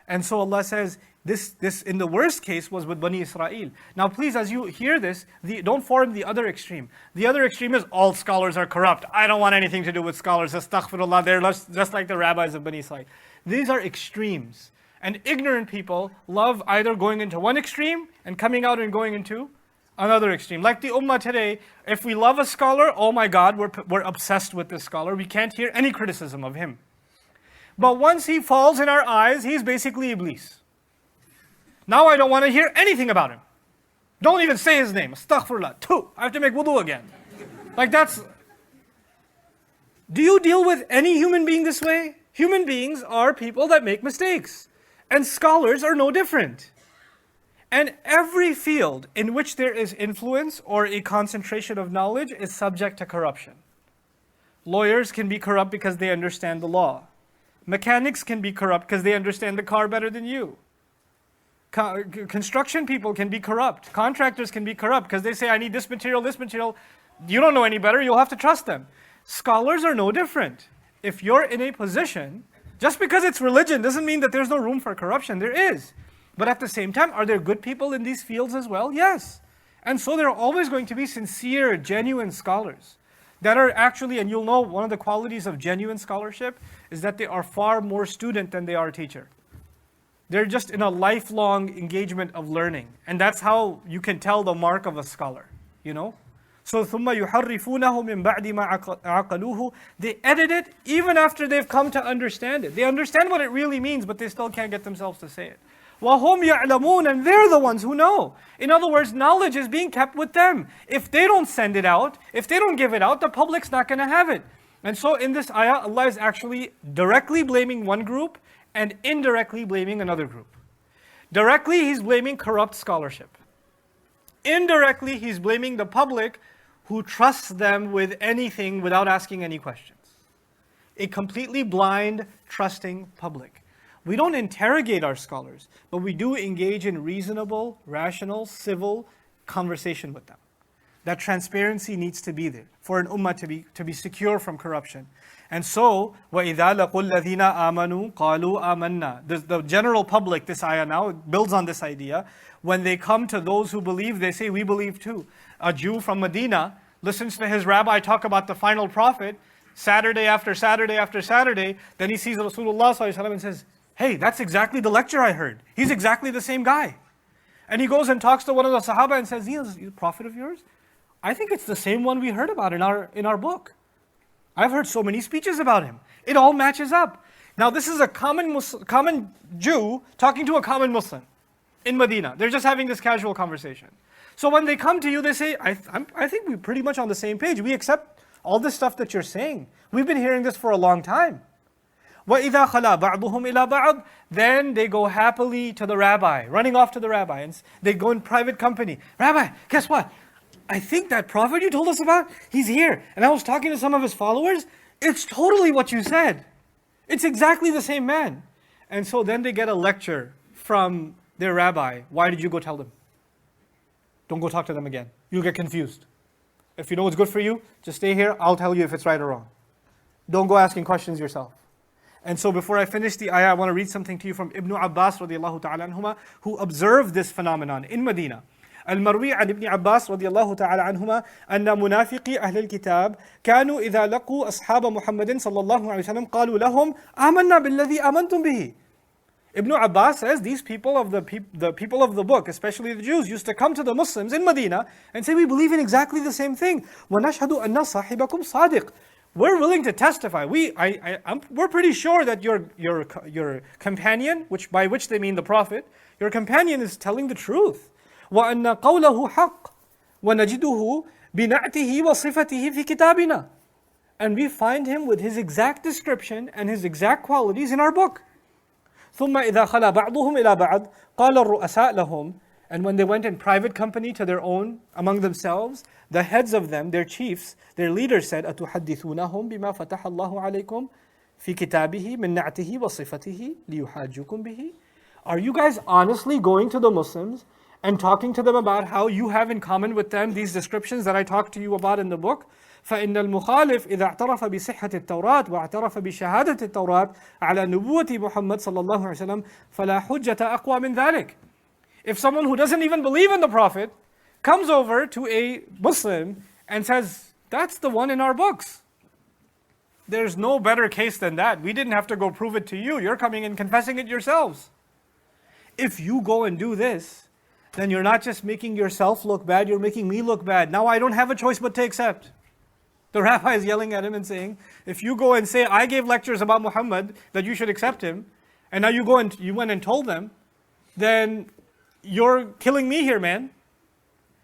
And so Allah says, this in the worst case was with Bani Israel. Now please, as you hear this, don't form the other extreme. The other extreme is all scholars are corrupt. I don't want anything to do with scholars. Astaghfirullah, they're just like the rabbis of Bani Israel. These are extremes. And ignorant people love either going into one extreme and coming out and going into another extreme. Like the ummah today, if we love a scholar, oh my God, we're obsessed with this scholar. We can't hear any criticism of him. But once he falls in our eyes, he's basically Iblis. Now I don't want to hear anything about him. Don't even say his name. Astaghfirullah. I have to make wudu again. Do you deal with any human being this way? Human beings are people that make mistakes. And scholars are no different. And every field in which there is influence or a concentration of knowledge is subject to corruption. Lawyers can be corrupt because they understand the law. Mechanics can be corrupt because they understand the car better than you. Construction people can be corrupt. Contractors can be corrupt because they say, I need this material, this material. You don't know any better, you'll have to trust them. Scholars are no different. If you're in a position, just because it's religion doesn't mean that there's no room for corruption. There is. But at the same time, are there good people in these fields as well? Yes. And so there are always going to be sincere, genuine scholars that are actually, and you'll know one of the qualities of genuine scholarship is that they are far more student than they are teacher. They're just in a lifelong engagement of learning. And that's how you can tell the mark of a scholar, you know? So ثُمَّ يُحَرِّفُونَهُ مِنْ بَعْدِ مَا عَقَلُوهُ. They edit it even after they've come to understand it. They understand what it really means, but they still can't get themselves to say it. وَهُمْ يَعْلَمُونَ. And they're the ones who know. In other words, knowledge is being kept with them. If they don't send it out, if they don't give it out, the public's not going to have it. And so in this ayah, Allah is actually directly blaming one group and indirectly blaming another group. Directly, He's blaming corrupt scholarship. Indirectly, He's blaming the public who trusts them with anything without asking any questions. A completely blind, trusting public. We don't interrogate our scholars, but we do engage in reasonable, rational, civil conversation with them. That transparency needs to be there for an ummah to be secure from corruption. And so, وَإِذَا لَقُوا الَّذِينَ آمَنُوا قَالُوا آمَنَّا. The general public, this ayah now builds on this idea. When they come to those who believe, they say, we believe too. A Jew from Medina listens to his rabbi talk about the final prophet, Saturday after Saturday after Saturday, then he sees Rasulullah ﷺ and says, hey, that's exactly the lecture I heard. He's exactly the same guy. And he goes and talks to one of the Sahaba and says, he's a prophet of yours? I think it's the same one we heard about in our book. I've heard so many speeches about him. It all matches up. Now this is a common Jew talking to a common Muslim in Medina. They're just having this casual conversation. So when they come to you, they say, I think we're pretty much on the same page. We accept all this stuff that you're saying. We've been hearing this for a long time. وَإِذَا خَلَا بَعْضُهُمْ إِلَى بَعْضٍ. Then they go happily to the rabbi, running off to the rabbi. And they go in private company. Rabbi, guess what? I think that prophet you told us about, he's here. And I was talking to some of his followers. It's totally what you said. It's exactly the same man. And so then they get a lecture from their rabbi. Why did you go tell them? Don't go talk to them again. You'll get confused. If you know what's good for you, just stay here. I'll tell you if it's right or wrong. Don't go asking questions yourself. And so before I finish the ayah, I want to read something to you from Ibn Abbas radiallahu ta'ala anhuma, who observed this phenomenon in Medina. المروي عن ابن عباس رضي الله تعالى عنهما أن منافقي أهل الكتاب كانوا إذا لقوا أصحاب محمد صلى الله عليه وسلم قالوا لهم آمنا بالذي آمنتم به. Ibn Abbas says these people of the people of the book, especially the Jews, used to come to the Muslims in Medina and say, we believe in exactly the same thing. وَنَشْهَدُ أَنَّ صَاحِبَكُمْ صَادِقٌ. We're willing to testify. We're pretty sure that your companion, by which they mean the Prophet, your companion is telling the truth. وَأَنَّ قَوْلَهُ حَقٌّ وَنَجِدُهُ بِنَعْتِهِ وَصِفَتِهِ فِي كِتَابِنَا. And we find him with his exact description and his exact qualities in our book. ثُمَّ إِذَا خَلَى بَعْضُهُمْ إِلَى بَعْضٍ قَالَ الرُّؤَسَاءُ لَهُمْ. And when they went in private company to their own, among themselves, the heads of them, their chiefs, their leaders said, أَتُحَدِّثُونَهُمْ بِمَا فَتَحَ اللَّهُ عَلَيْكُمْ فِي كِتَابِهِ مِنْ نَعْتِهِ وَصِفَتِهِ لِيُحَاجُّكُمْ بِهِ. Are you guys honestly going to the Muslims and talking to them about how you have in common with them these descriptions that I talked to you about in the book? فإن المخالف إذا اعترف بصحة التوراة واعترف بشهادة التوراة على نبوة محمد صلى الله عليه وسلم فلا حجة أقوى من ذلك. If someone who doesn't even believe in the Prophet comes over to a Muslim and says, that's the one in our books, there's no better case than that. We didn't have to go prove it to you. You're coming and confessing it yourselves. If you go and do this, then you're not just making yourself look bad, you're making me look bad. Now I don't have a choice but to accept. The rabbi is yelling at him and saying, if you go and say, I gave lectures about Muhammad, that you should accept him, and now you went and told them, then you're killing me here, man.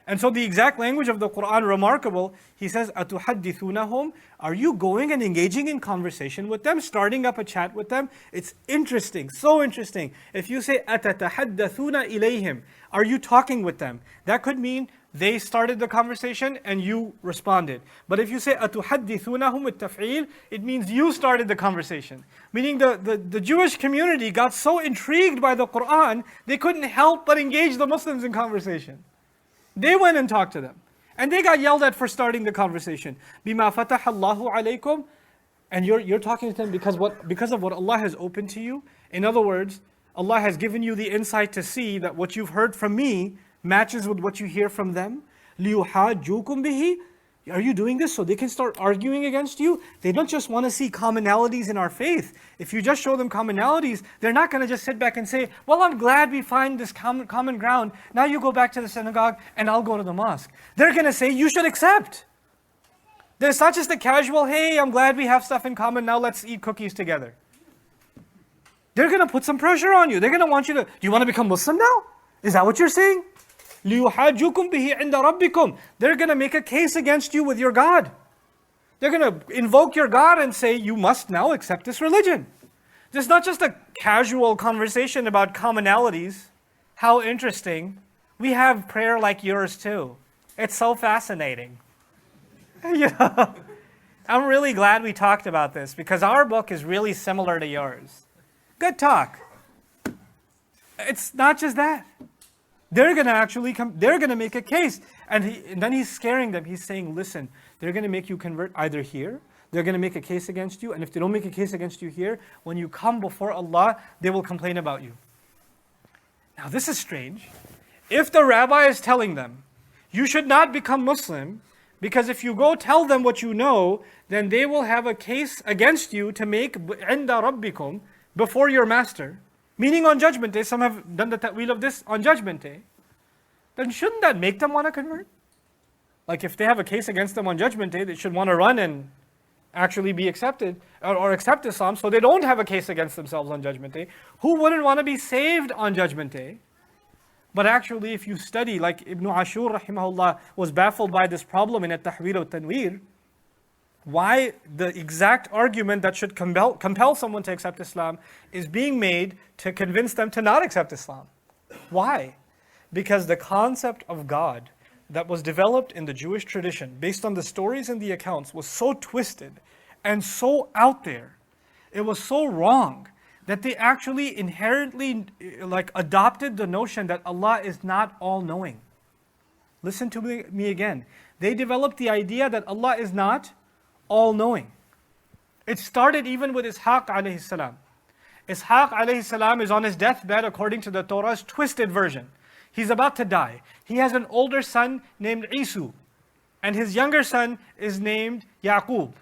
And so the exact language of the Qur'an, remarkable. He says, أَتُحَدِّثُونَهُمْ, are you going and engaging in conversation with them, starting up a chat with them? It's interesting, so interesting. If you say, أَتَتَحَدَّثُونَ إِلَيْهِمْ, are you talking with them? That could mean they started the conversation and you responded. But if you say, أَتُحَدِّثُونَهُمْ التَّفْعِيل, it means you started the conversation. Meaning the Jewish community got so intrigued by the Qur'an, they couldn't help but engage the Muslims in conversation. They went and talked to them. And they got yelled at for starting the conversation. بِمَا فَتَحَ اللَّهُ عَلَيْكُمْ. And you're talking to them because of what Allah has opened to you. In other words, Allah has given you the insight to see that what you've heard from me matches with what you hear from them. لِيُحَاجُّوكُمْ بِهِ. Are you doing this so they can start arguing against you? They don't just want to see commonalities in our faith. If you just show them commonalities, they're not going to just sit back and say, well, I'm glad we find this common ground. Now you go back to the synagogue and I'll go to the mosque. They're going to say, you should accept. There's not just a casual, hey, I'm glad we have stuff in common, now let's eat cookies together. They're going to put some pressure on you. They're going to want you to, do you want to become Muslim now? Is that what you're saying? لِيُحَاجُّكُمْ بِهِ عِنْدَ رَبِّكُمْ. They're going to make a case against you with your God. They're going to invoke your God and say, you must now accept this religion. This is not just a casual conversation about commonalities. How interesting. We have prayer like yours too. It's so fascinating. Yeah. I'm really glad we talked about this because our book is really similar to yours. Good talk. It's not just that. They're going to actually come, they're going to make a case. And then he's scaring them. He's saying, listen, they're going to make you convert either here, they're going to make a case against you, and if they don't make a case against you here, when you come before Allah, they will complain about you. Now this is strange. If the rabbi is telling them, you should not become Muslim, because if you go tell them what you know, then they will have a case against you to make عِنْدَ رَبِّكُمْ, before your master. Meaning on Judgment Day, some have done the ta'wil of this on Judgment Day. Then shouldn't that make them want to convert? Like if they have a case against them on Judgment Day, they should want to run and actually be accepted or accept Islam so they don't have a case against themselves on Judgment Day. Who wouldn't want to be saved on Judgment Day? But actually if you study, like Ibn Ashur rahimahullah was baffled by this problem in At-Tahwir wa-Tanwir, why the exact argument that should compel someone to accept Islam is being made to convince them to not accept Islam. Why? Because the concept of God that was developed in the Jewish tradition based on the stories and the accounts was so twisted and so out there. It was so wrong that they actually inherently adopted the notion that Allah is not all-knowing. Listen to me again. They developed the idea that Allah is not all-knowing. It started even with Ishaq alayhi salam. Ishaq alayhi salam is on his deathbed according to the Torah's twisted version. He's about to die. He has an older son named Isu, and his younger son is named Yaqub.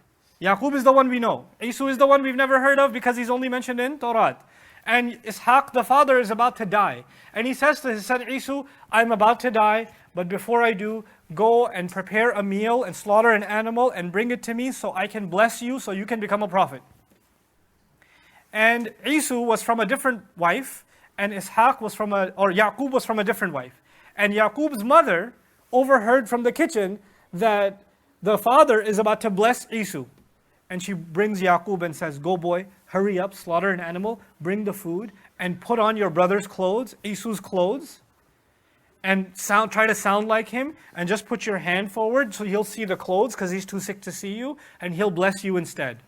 Yaqub is the one we know. Isu is the one we've never heard of because he's only mentioned in Torah. And Ishaq, the father, is about to die. And he says to his son Isu, I'm about to die, but before I do, go and prepare a meal and slaughter an animal and bring it to me so I can bless you so you can become a prophet. And Isu was from a different wife, and Yaqub was from a different wife. And Yaqub's mother overheard from the kitchen that the father is about to bless Isu. And she brings Yaqub and says, go boy, hurry up, slaughter an animal, bring the food, and put on your brother's clothes, Isu's clothes, and try to sound like him, and just put your hand forward so he'll see the clothes because he's too sick to see you, and he'll bless you instead.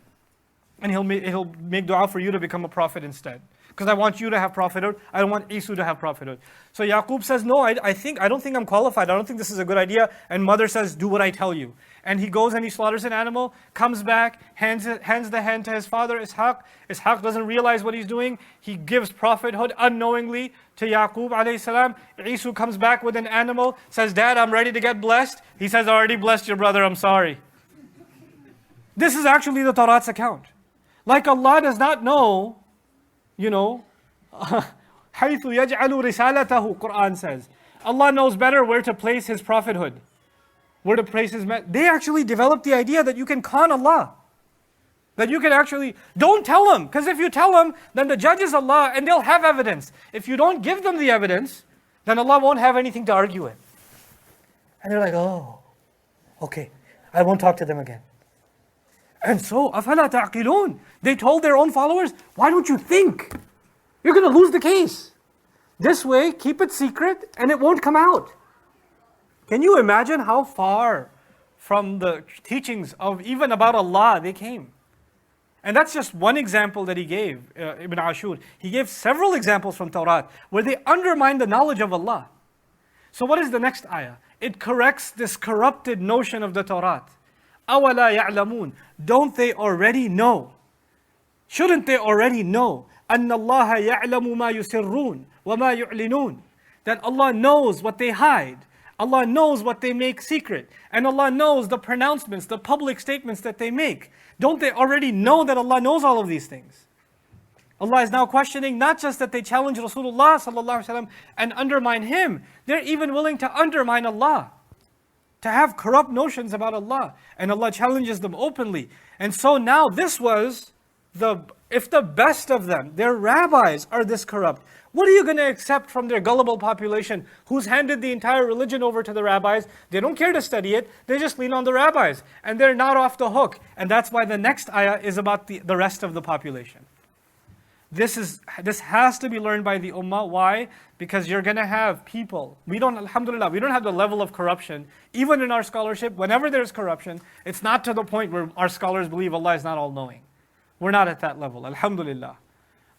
And he'll make dua for you to become a prophet instead. Because I want you to have prophethood, I don't want Isu to have prophethood. So Yaqub says, no, I don't think I'm qualified, I don't think this is a good idea. And mother says, do what I tell you. And he goes and he slaughters an animal, comes back, hands the hand to his father Ishaq. Ishaq doesn't realize what he's doing. He gives prophethood unknowingly to Yaqub alayhi salam. Isu comes back with an animal, says, Dad, I'm ready to get blessed. He says, I already blessed your brother, I'm sorry. This is actually the Tawrat's account. Like Allah does not know, حَيْثُ يَجْعَلُ رِسَالَتَهُ, Qur'an says. Allah knows better where to place His prophethood. Where to place His They actually developed the idea that you can con Allah. That you can actually, don't tell them. Because if you tell them, then the judge is Allah and they'll have evidence. If you don't give them the evidence, then Allah won't have anything to argue with. And they're like, oh, okay, I won't talk to them again. And so, أَفَلَا تَعْقِلُونَ, they told their own followers, why don't you think? You're going to lose the case. This way, keep it secret and it won't come out. Can you imagine how far from the teachings of even about Allah they came? And that's just one example that he gave, Ibn Ashur. He gave several examples from Tawrat where they undermine the knowledge of Allah. So what is the next ayah? It corrects this corrupted notion of the Tawrat. أَوَلَا يَعْلَمُونَ, don't they already know? Shouldn't they already know? أَنَّ اللَّهَ يَعْلَمُ مَا يُسِرُّونَ وَمَا يُعْلِنُونَ, that Allah knows what they hide. Allah knows what they make secret. And Allah knows the pronouncements, the public statements that they make. Don't they already know that Allah knows all of these things? Allah is now questioning not just that they challenge Rasulullah sallallahu alaihi wasallam and undermine him. They're even willing to undermine Allah, to have corrupt notions about Allah. And Allah challenges them openly. And so now this was if the best of them, their rabbis, are this corrupt, what are you going to accept from their gullible population who's handed the entire religion over to the rabbis? They don't care to study it, they just lean on the rabbis. And they're not off the hook. And that's why the next ayah is about the rest of the population. This has to be learned by the ummah. Why? Because you're going to have people. Alhamdulillah, we don't have the level of corruption. Even in our scholarship, whenever there's corruption, it's not to the point where our scholars believe Allah is not all-knowing. We're not at that level, alhamdulillah.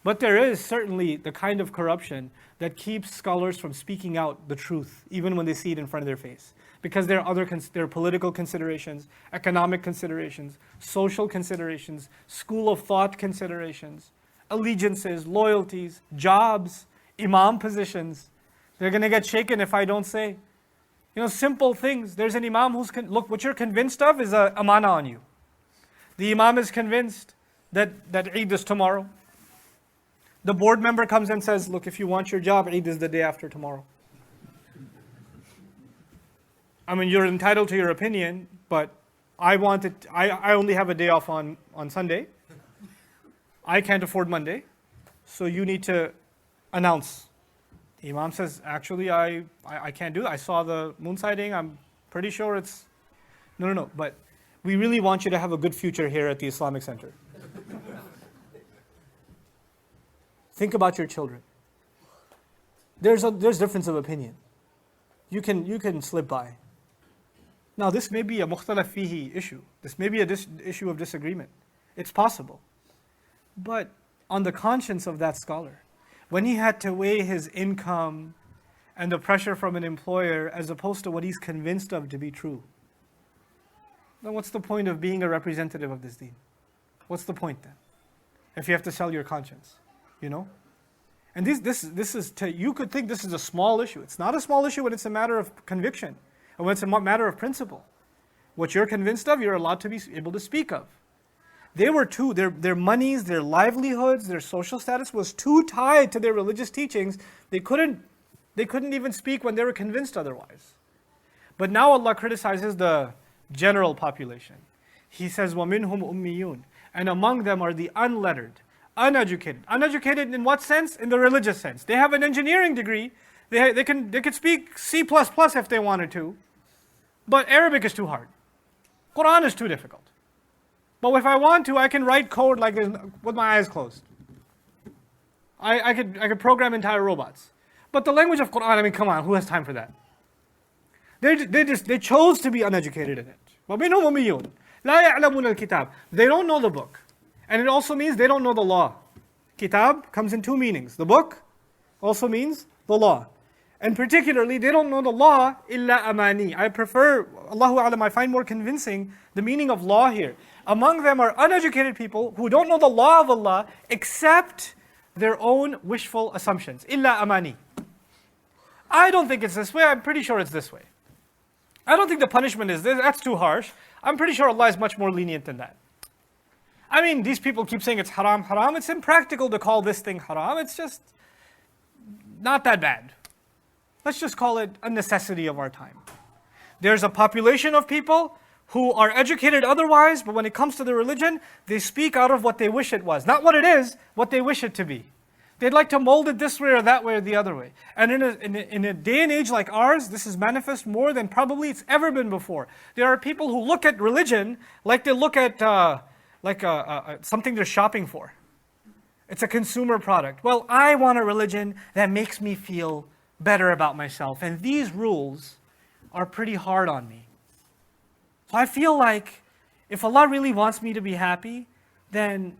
But there is certainly the kind of corruption that keeps scholars from speaking out the truth, even when they see it in front of their face. Because there are political considerations, economic considerations, social considerations, school of thought considerations, allegiances, loyalties, jobs, imam positions. They're going to get shaken if I don't say. Simple things. There's an imam who's, look, what you're convinced of is a amana on you. The imam is convinced that Eid is tomorrow. The board member comes and says, look, if you want your job, Eid is the day after tomorrow. I mean, you're entitled to your opinion, but I only have a day off on Sunday. I can't afford Monday, so you need to announce. The imam says, actually, I can't do that. I saw the moon sighting. I'm pretty sure it's... No. But we really want you to have a good future here at the Islamic Center. Think about your children. There's difference of opinion. You can slip by. Now this may be a mukhtalaf fihi issue. This may be an issue of disagreement. It's possible. But on the conscience of that scholar, when he had to weigh his income and the pressure from an employer as opposed to what he's convinced of to be true, then what's the point of being a representative of this deen? What's the point then? If you have to sell your conscience, And this is, you could think this is a small issue. It's not a small issue when it's a matter of conviction, or when it's a matter of principle. What you're convinced of, you're allowed to be able to speak of. They were their monies, their livelihoods, their social status was too tied to their religious teachings. They couldn't even speak when they were convinced otherwise. But now Allah criticizes the general population. He says, وَمِنْهُمْ أُمِّيُّونَ, and among them are the unlettered, uneducated. Uneducated in what sense? In the religious sense. They have an engineering degree. They could speak C++ if they wanted to. But Arabic is too hard. Qur'an is too difficult. But if I want to, I can write code like this with my eyes closed. I could program entire robots. But the language of Qur'an, I mean, come on, who has time for that? They chose to be uneducated in it. وَمِنْهُمْ أُمِّيُّونَ لَا يَعْلَمُونَ الْكِتَابِ, they don't know the book. And it also means they don't know the law. Kitab comes in two meanings. The book also means the law. And particularly, they don't know the law, illa amani. I prefer, Allahu A'lam, I find more convincing the meaning of law here. Among them are uneducated people who don't know the law of Allah except their own wishful assumptions. Illa amani. I don't think it's this way, I'm pretty sure it's this way. I don't think the punishment is this, that's too harsh. I'm pretty sure Allah is much more lenient than that. I mean, these people keep saying it's haram, haram. It's impractical to call this thing haram. It's just not that bad. Let's just call it a necessity of our time. There's a population of people who are educated otherwise, but when it comes to the religion, they speak out of what they wish it was. Not what it is, what they wish it to be. They'd like to mold it this way or that way or the other way. And in a day and age like ours, this is manifest more than probably it's ever been before. There are people who look at religion like they look at something they're shopping for. It's a consumer product. Well, I want a religion that makes me feel better about myself. And these rules are pretty hard on me. So I feel like if Allah really wants me to be happy, then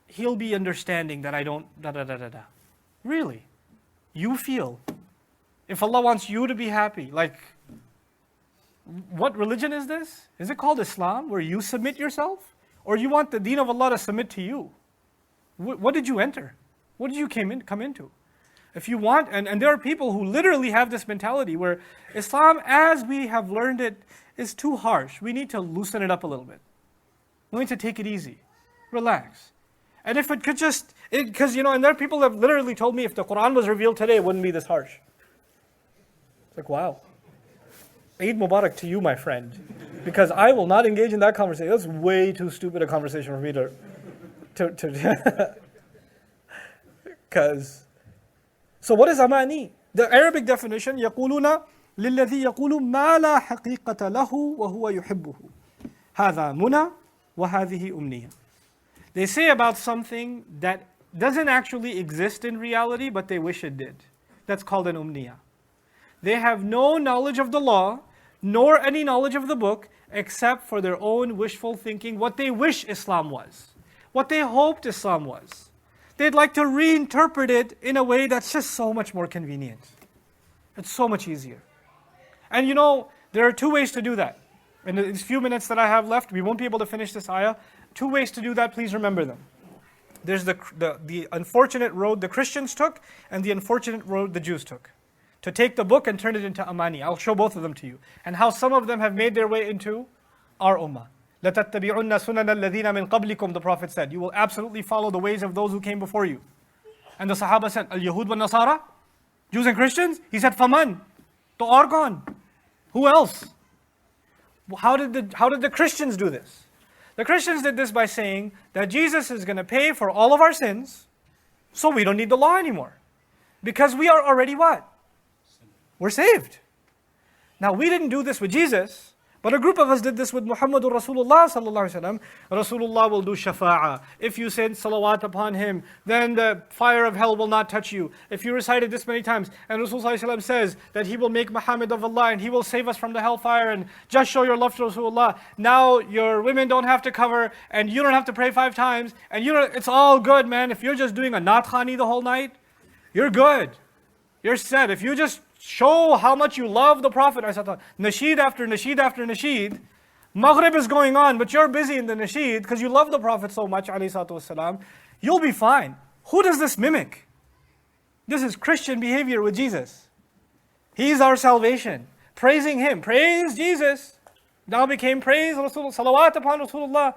He'll be understanding that I don't da-da-da-da-da. Really? You feel? If Allah wants you to be happy, like, what religion is this? Is it called Islam, where you submit yourself? Or you want the deen of Allah to submit to you? What did you enter? What did you come into? If you want, and there are people who literally have this mentality where Islam, as we have learned it, is too harsh. We need to loosen it up a little bit. We need to take it easy. Relax. And if it could just, because and there are people that have literally told me if the Qur'an was revealed today, it wouldn't be this harsh. It's like, wow. Eid Mubarak to you, my friend. Because I will not engage in that conversation. That's way too stupid a conversation for me to because, so what is amani? The Arabic definition, يقولون للذي يقول ما لا حقيقة له وهو يحبه. هذا منى وهذه أمنية. They say about something that doesn't actually exist in reality, but they wish it did. That's called an umniya. They have no knowledge of the law, nor any knowledge of the book, except for their own wishful thinking, what they wish Islam was, what they hoped Islam was. They'd like to reinterpret it in a way that's just so much more convenient. It's so much easier. And there are two ways to do that. In these few minutes that I have left, we won't be able to finish this ayah. Two ways to do that, please remember them. There's the unfortunate road the Christians took, and the unfortunate road the Jews took. To take the book and turn it into amani. I'll show both of them to you. And how some of them have made their way into our ummah. لَتَتَّبِعُنَّ سُنَنَ الَّذِينَ مِنْ قَبْلِكُمْ, the Prophet said. You will absolutely follow the ways of those who came before you. And the Sahaba said, Al-Yahud wa Nasara? Jews and Christians? He said, Faman. To aur kaun? Who else? How did the Christians do this? The Christians did this by saying that Jesus is going to pay for all of our sins, so we don't need the law anymore. Because we are already what? We're saved. Now we didn't do this with Jesus, but a group of us did this with Muhammadur Rasulullah sallallahu alaihi wasallam. Rasulullah will do shafa'ah. If you said salawat upon him, then the fire of hell will not touch you. If you recited this many times, and Rasulullah sallallahu alaihi wasallam says that he will make Muhammad of Allah and he will save us from the hellfire, and just show your love to Rasulullah. Now your women don't have to cover, and you don't have to pray 5 times, and it's all good, man. If you're just doing a Naat Khani the whole night, you're good. You're set. If you just show how much you love the Prophet, nasheed after nasheed after nasheed, Maghrib is going on, but you're busy in the nasheed because you love the Prophet so much, ﷺ, you'll be fine. Who does this mimic? This is Christian behavior with Jesus. He's our salvation. Praising Him. Praise Jesus. Now became praise Rasulullah. Salawat upon Rasulullah.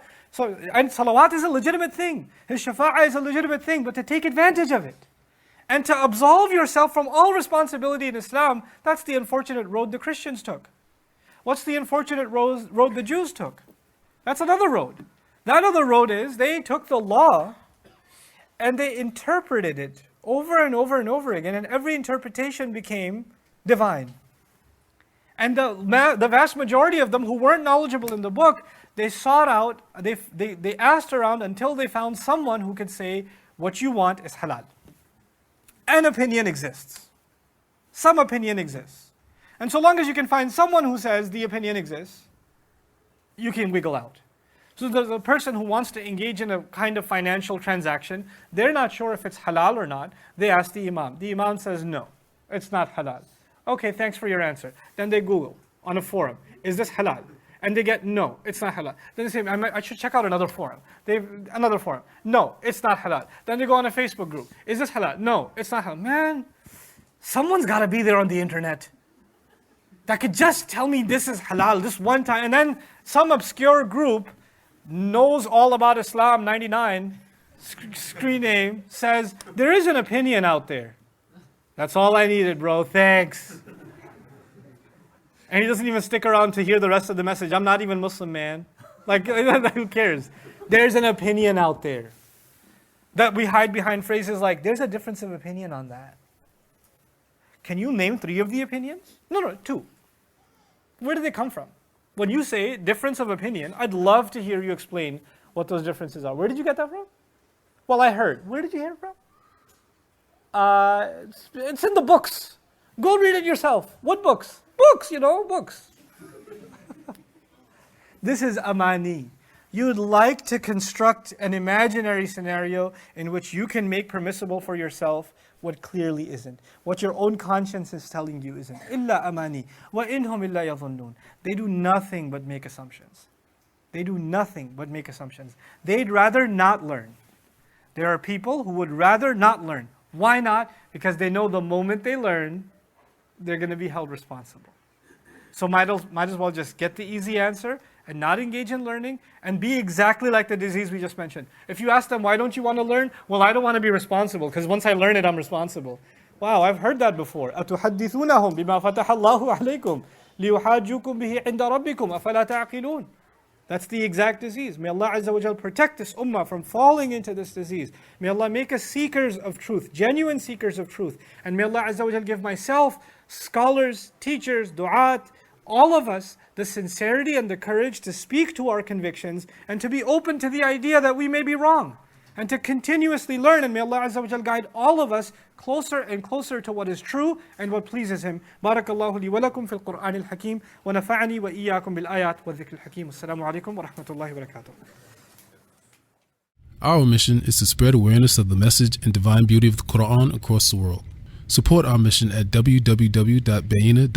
And salawat is a legitimate thing. His shafa'ah is a legitimate thing, but to take advantage of it and to absolve yourself from all responsibility in Islam, that's the unfortunate road the Christians took. What's the unfortunate road the Jews took? That's another road. That other road is they took the law and they interpreted it over and over and over again, and every interpretation became divine. And the vast majority of them who weren't knowledgeable in the book, they sought out, they asked around until they found someone who could say, what you want is halal. An opinion exists. Some opinion exists. And so long as you can find someone who says the opinion exists, you can wiggle out. So the person who wants to engage in a kind of financial transaction, they're not sure if it's halal or not. They ask the Imam. The Imam says, no, it's not halal. Okay, thanks for your answer. Then they Google on a forum, is this halal? And they get, no, it's not halal. Then they say, I should check out another forum. Another forum. No, it's not halal. Then they go on a Facebook group. Is this halal? No, it's not halal. Man, someone's got to be there on the internet that could just tell me this is halal this one time. And then some obscure group knows all about Islam 99, screen name, says, there is an opinion out there. That's all I needed, bro. Thanks. And he doesn't even stick around to hear the rest of the message. I'm not even Muslim, man. Like, who cares? There's an opinion out there. that we hide behind phrases like, there's a difference of opinion on that. Can you name 3 of the opinions? No, 2. Where do they come from? When you say difference of opinion, I'd love to hear you explain what those differences are. Where did you get that from? Well, I heard. Where did you hear it from? It's in the books. Go read it yourself. What books? Books, books. This is amani. You'd like to construct an imaginary scenario in which you can make permissible for yourself what clearly isn't. What your own conscience is telling you isn't. Illa amani. Wa inhum illa yadhunnun. They do nothing but make assumptions. They do nothing but make assumptions. They'd rather not learn. There are people who would rather not learn. Why not? Because they know the moment they learn, they're going to be held responsible. So might as well just get the easy answer and not engage in learning and be exactly like the disease we just mentioned. If you ask them, why don't you want to learn? Well, I don't want to be responsible because once I learn it, I'm responsible. Wow, I've heard that before. أَتُحَدِّثُونَهُمْ بِمَا فَتَحَ اللَّهُ عَلَيْكُمْ لِيُحَاجُّوكُمْ بِهِ عِنْدَ رَبِّكُمْ أَفَلَا تَعْقِلُونَ. That's the exact disease. May Allah Azza wa Jal protect this ummah from falling into this disease. May Allah make us seekers of truth, genuine seekers of truth. And may Allah Azza wa Jal give myself, scholars, teachers, du'at, all of us, the sincerity and the courage to speak to our convictions and to be open to the idea that we may be wrong. And to continuously learn, and may Allah Azza wa Jal guide all of us closer and closer to what is true and what pleases Him. Barakallahu li wa lakum fil Qur'an al-Hakim wa nafa'ani wa iyyakum bil ayat wa dhikr al-Hakim. Assalamu alaikum wa rahmatullahi wa barakatuh. Our mission is to spread awareness of the message and divine beauty of the Qur'an across the world. Support our mission at www.bayina.com.